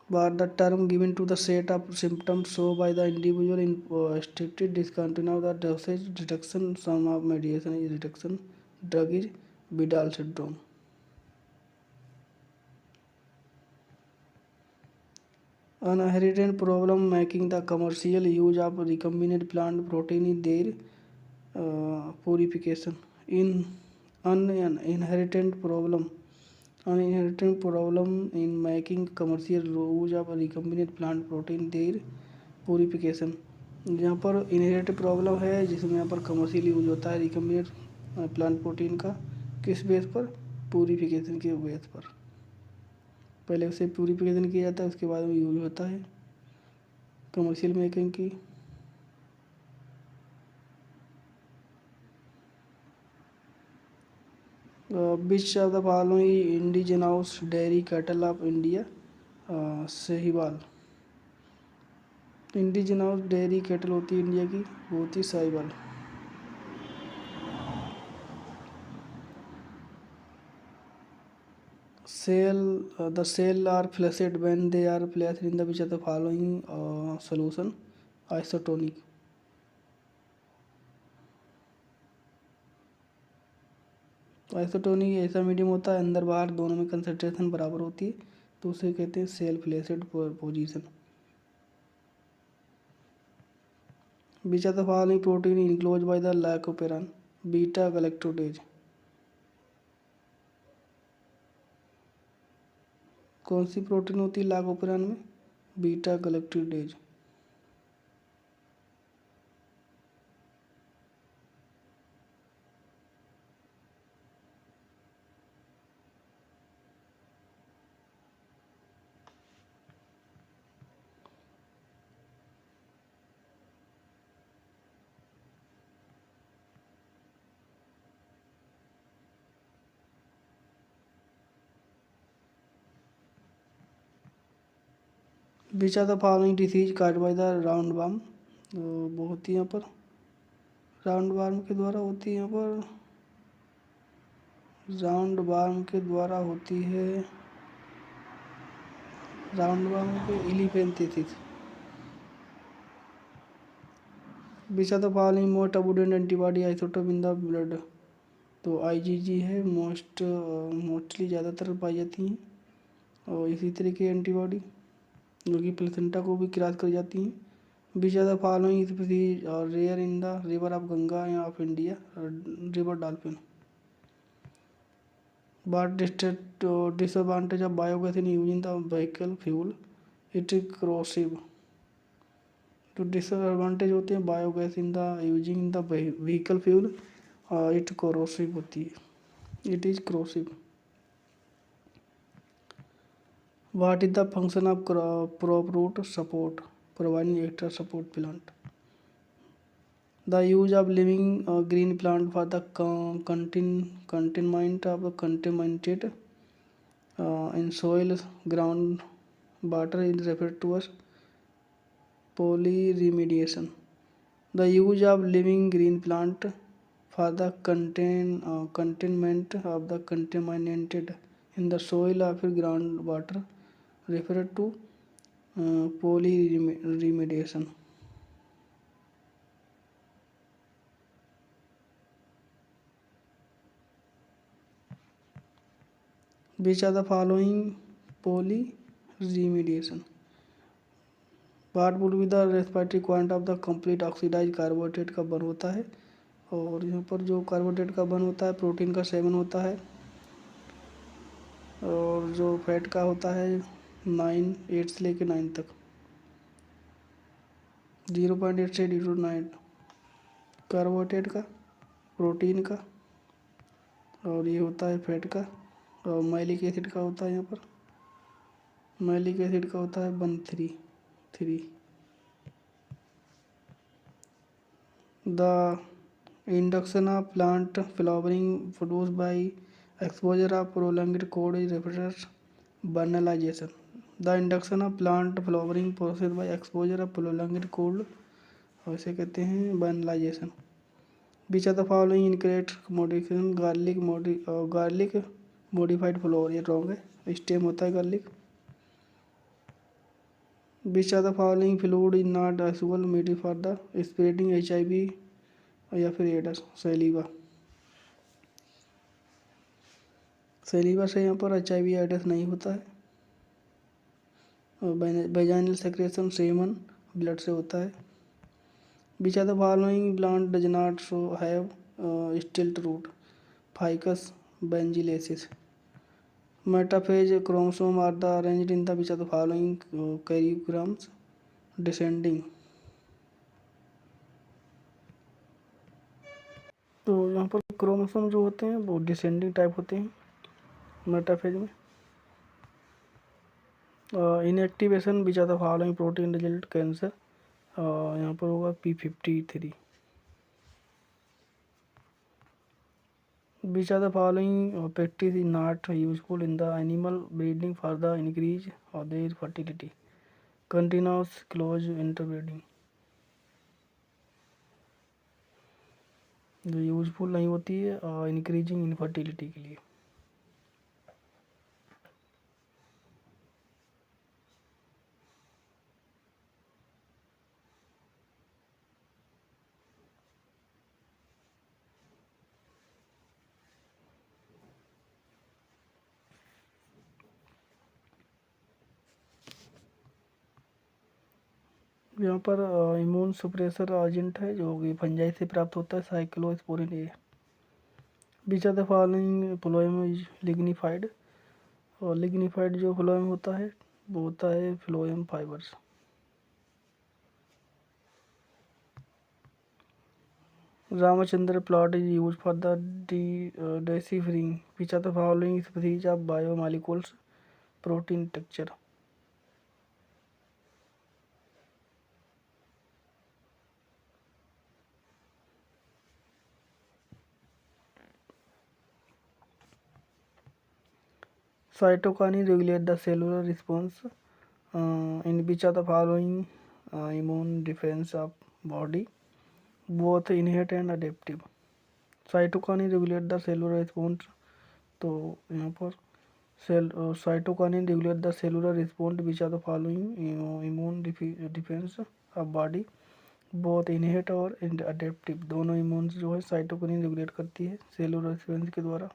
बार the term given to the set of symptoms show by the individual in restricted discontinue the dosage reduction some of medication is reduction drug is withdrawal syndrome an inherent problem making the commercial use of recombinant plant protein in their purification in an inherent problem in making commercial use of recombinant plant protein their purification यहाँ पर inherent problem है जिसमें यहाँ पर commercial use होता है recombinant plant protein का किस बेस पर प्यूरिफिकेशन के बेस पर पहले उसे प्यूरिफिकेशन किया जाता है उसके बाद में यूज होता है कमर्शियल मेकिंग की विच of the following indigenous dairy cattle of India Sahiwal indigenous dairy cattle होती है इंडिया की वो होती Sahiwal the cell are flushed when they are placed in the which of the following solution isotonic isotonic ऐसा medium होता है अंदर बाहर दोनों में कंसंट्रेशन बराबर होती है तो उसे कहते हैं cell flashed position Which of the following protein enclosed by the lycopene? Beta galactose. कौन सी प्रोटीन होती है लाइकोपेन में? Beta galactosidase. Which of the following disease caused by the roundworm? तो वो होती है यहाँ पर राउंडवॉर्म के द्वारा होती है, यहाँ पर राउंडवॉर्म के द्वारा होती है राउंडवॉर्म पे इलीफेंथेसिस। Which of the following most abundant antibody isotope in the blood? तो IgG है, मोस्टली ज़्यादातर पाई जाती हैं, और इसी तरह की एंटीबॉडी जो कि प्लेसेंटा को भी क्रॉस कर जाती हैं। Which of the following species are rare in the river of Ganga of India? River dolphin. What disadvantage of biogas in using the vehicle fuel? It is corrosive. तो disadvantage होते हैं biogas in the using in the vehicle fuel, it corrosive होती है, it is corrosive. What is the function of crop root support? Providing extra support plant. The use of living green plant for the containment of contaminated in soil ground water is referred to as polyremediation. The use of living green plant for the containment of the contaminated in the soil of groundwater referred to polyremediation. Which are the following polyremediation? What would be the respiratory quant of the complete oxidized carbohydrate का बन होता है? और यहाँ पर जो carbohydrate का बन होता है प्रोटीन का 7 होता है, और जो फैट का होता है 8 से लेके 9 तक, 0.8 से 9 कार्बोहाइड्रेट का, प्रोटीन का, और ये होता है फैट का, और मैलिक एसिड का होता है, यहाँ पर मैलिक एसिड का होता है 1 3। The induction of plant flowering produced by exposure of prolonged cold is referred as vernalization. The induction of plant flowering process by exposure of prolonged cold, वैसे कहते हैं vernalization. Which of the following incorrect modification? garlic modified flower, ये wrong है, stem होता है garlic. Which of the following fluid is not suitable medium for the spreading HIV या फिर AIDS? सैलिवा से यहाँ पर HIV एडस नहीं होता है, और वेजाइनल सेक्रेशन सेमन ब्लड से होता है। Which of the following plant does not have stilt root? Ficus benzylaceus. Metaphase chromosome are the arranged in the which of the following karyograms? Descending. तो यहाँ पर क्रोमोसोम जो होते हैं वो डिसेंडिंग टाइप होते हैं मेटाफेज में। Inactivation which are the following protein result cancer, यहाँ पर होगा P53। Which are the following practice is not useful in the animal breeding for the increase of their fertility? Continuous close interbreeding. जो useful नहीं होती है increasing infertility के लिए। यहाँ पर इम्यून सुप्रेसर एजेंट है जो कि फंजाई से प्राप्त होता है, cyclosporin A. Which of the following phloem is lignified, और लिग्निफाइड जो फ्लोएम होता है वो होता है phloem fibres. Ramachandra plot is use for the deciphering which of the following species of biomolecules protein texture। Cytokinin regulate the cellular response in which of the following immune defense of body, both innate and adaptive। Cytokine regulate the cellular response, तो यहाँ पर cytokine regulate the cellular response which are the following immune defence of body, बहुत innate और adaptive. दोनों इम्यून्स जो है cytokine regulate करती है सेलुलर रिस्पॉन्स के द्वारा।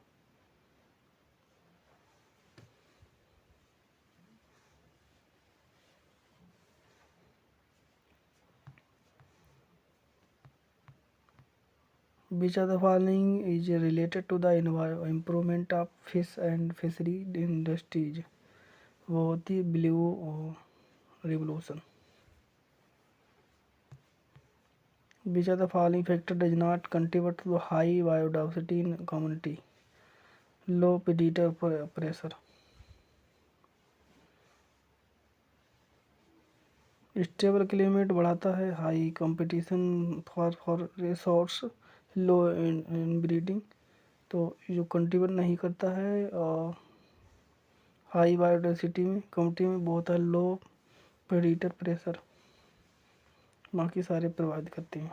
Which of the following is related to the improvement of fish and fishery industries, वो होती है blue revolution. Which of the following factor does not contribute to high biodiversity in community, low predator pressure। Stable climate बढ़ाता है high competition for resource, low in breeding, तो जो contribute नहीं करता है हाई बायोडाइवर्सिटी में कम्युनिटी में, बहुत है लो प्रेडिटर प्रेशर, बाकी सारे प्रभावित करते हैं।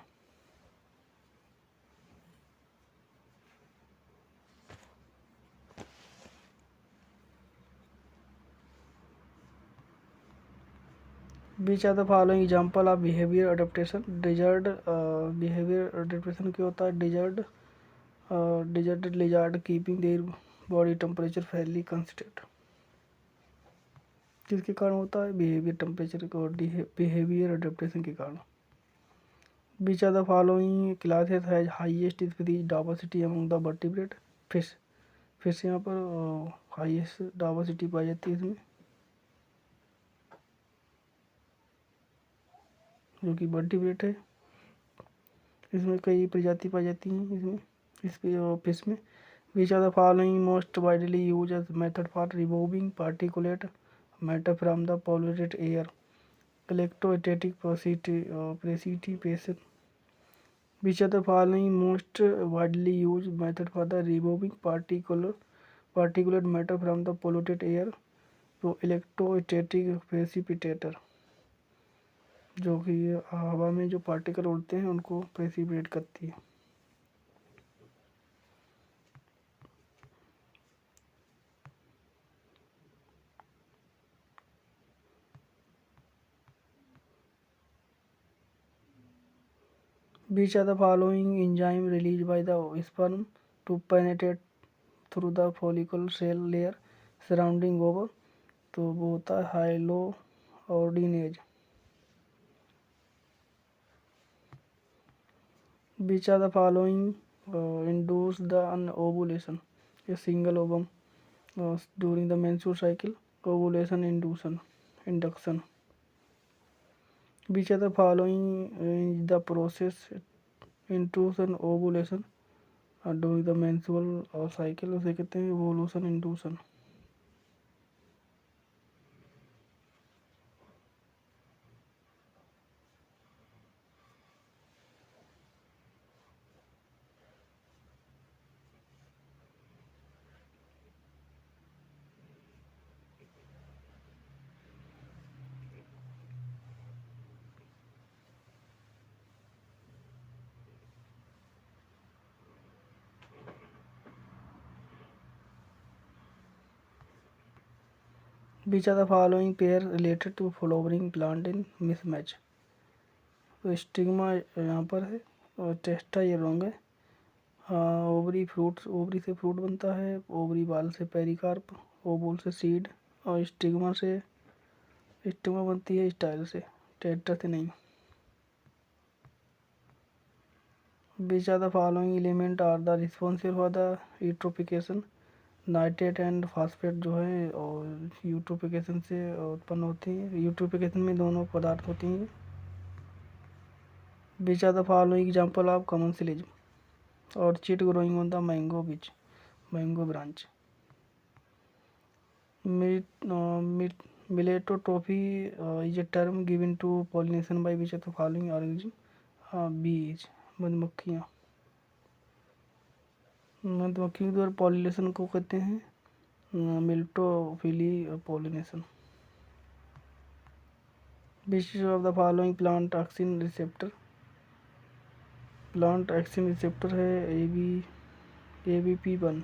Which of the following example of behaviour adaptation, desert behaviour adaptation क्या होता है, desert lizard keeping their body temperature fairly constant, किसके कारण होता है, बिहेवियर टेम्परेचर को बिहेवियर अडेप्टेशन के कारण। Which of the following classes has highest species diversity among the vertebrate, fish यहाँ पर हाईएस्ट डाइवर्सिटी पाई जाती है इसमें, जो कि वर्टिब्रेट है। इसमें कई प्रजाति पाई जाती हैं इसमें, इस फिश में। Which are the following most widely use as method for removing particulate matter from the polluted air, electrostatic precipitation. Which are the following most widely use method for the removing particulate matter from the polluted air, तो electrostatic precipitator, जो कि हवा में जो particle उड़ते हैं उनको precipitate करती है। Which of the following enzyme released by the sperm to penetrate through the follicle cell layer surrounding ovum, तो वो होता है हाइलोऑर्डिनेज। Which of the following induce the ovulation, a single ovum during the menstrual cycle, ovulation induction। Which of the following is the process intrusion ovulation during the menstrual cycle, उसे कहते हैं ovulation induction। Which of the following pair related to flowering plant in mismatch, तो stigma यहाँ पर है और टेस्टा ये wrong है। ओवरी से फ्रूट बनता है, ओवरी बाल से पेरिकार्प, ओवल से सीड, और स्टिग्मा बनती है स्टाइल से, टेस्टा से नहीं। Which are the following element are the responsible for the eutrophication? Nitrate and phosphate जो है और यूट्रोफिकेशन से उत्पन्न होती हैं। यूट्रोफिकेशन में दोनों पदार्थ होती हैं। Which are the following example of commensalism orchid growing on the mango बीच mango branch. Melittophily is a term given to pollination by which of the following organism? Bees मधुमक्खियाँ। मधुमक्खियों के द्वारा पॉलिनेशन को कहते हैं melittophily pollination. Which of the following plant auxin receptor? Plant auxin receptor है ABP1।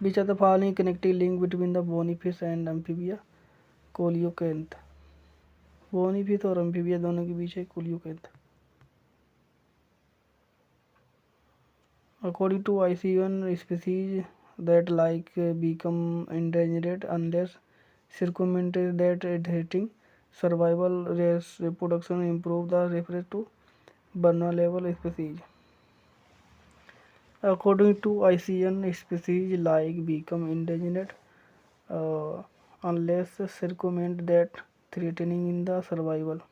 Which are the following connecting link between the bony fish and amphibia? कोलियोकेंथ। Bony fish और amphibia दोनों के बीच है कोलियोकेंथ। According to IUCN, species that like become endangered unless circumvented that adhering survival race reproduction improve the refer to vulnerable species. According to IUCN, species like become endangered unless circumvented that threatening in the survival.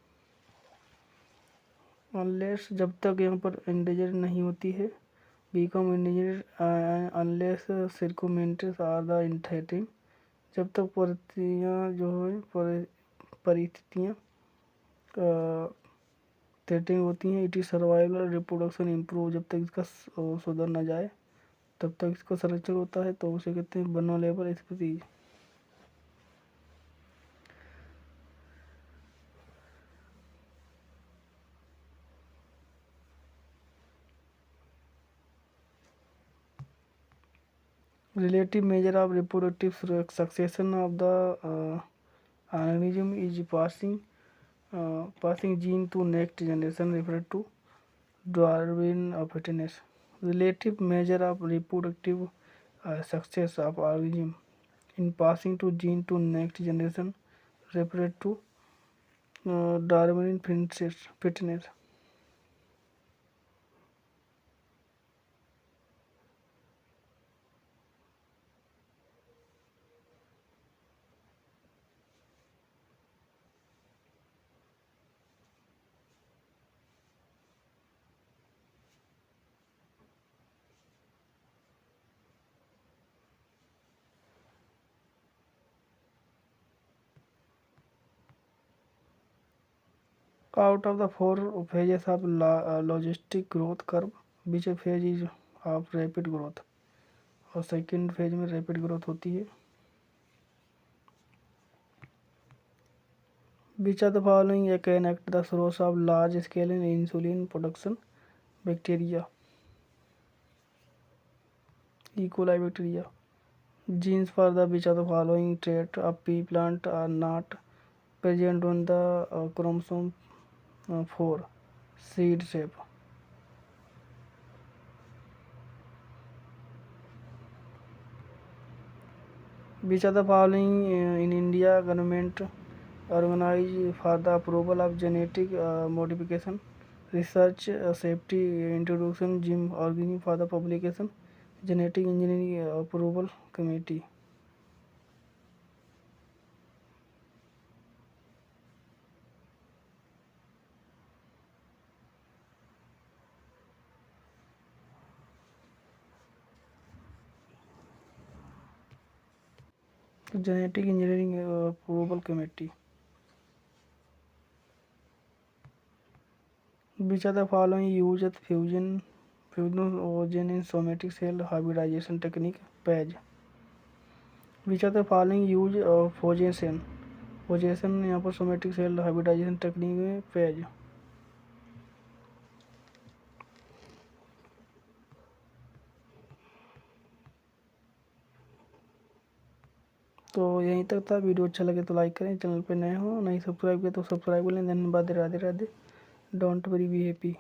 Unless जब तक यहाँ पर endangered नहीं होती है, become endangered unless circumstances are the threatening जब तक परिस्थितियाँ जो है परिस्थितियाँ थ्रेटिंग होती हैं। It is survival reproduction improve जब तक इसका सुधर न जाए तब तक इसका संरक्षण होता है, तो उसे कहते हैं vulnerable species. Relative measure of reproductive succession of the organism is passing gene to next generation referred to Darwin fitness. Relative measure of reproductive success of organism in passing to gene to next generation referred to Darwin fitness. Out of the 4 phases of logistic growth curve, which phase is of rapid growth? और second phase में rapid growth होती है। Which of the following can act the source of large scale insulin production? Bacteria, E. coli bacteria. Genes for the which of the following trait of pea plant are not present on the chromosome 4 seed shape? Which of the following in India government organized for the approval of genetic modification research safety introduction gene organism for the publication? Genetic engineering approval committee. Genetic engineering approval committee. Which of the following uses fusion ogen in somatic cell hybridization technique? PAGE. Which of the following use fusion यहाँ पर somatic cell hybridization technique में PAGE. तो यहीं तक था। Video अच्छा लगे तो लाइक करें, चैनल पे नए हो नहीं सब्सक्राइब किया तो सब्सक्राइब कर लें। धन्यवाद। Radhe Radhe. Don't worry be happy.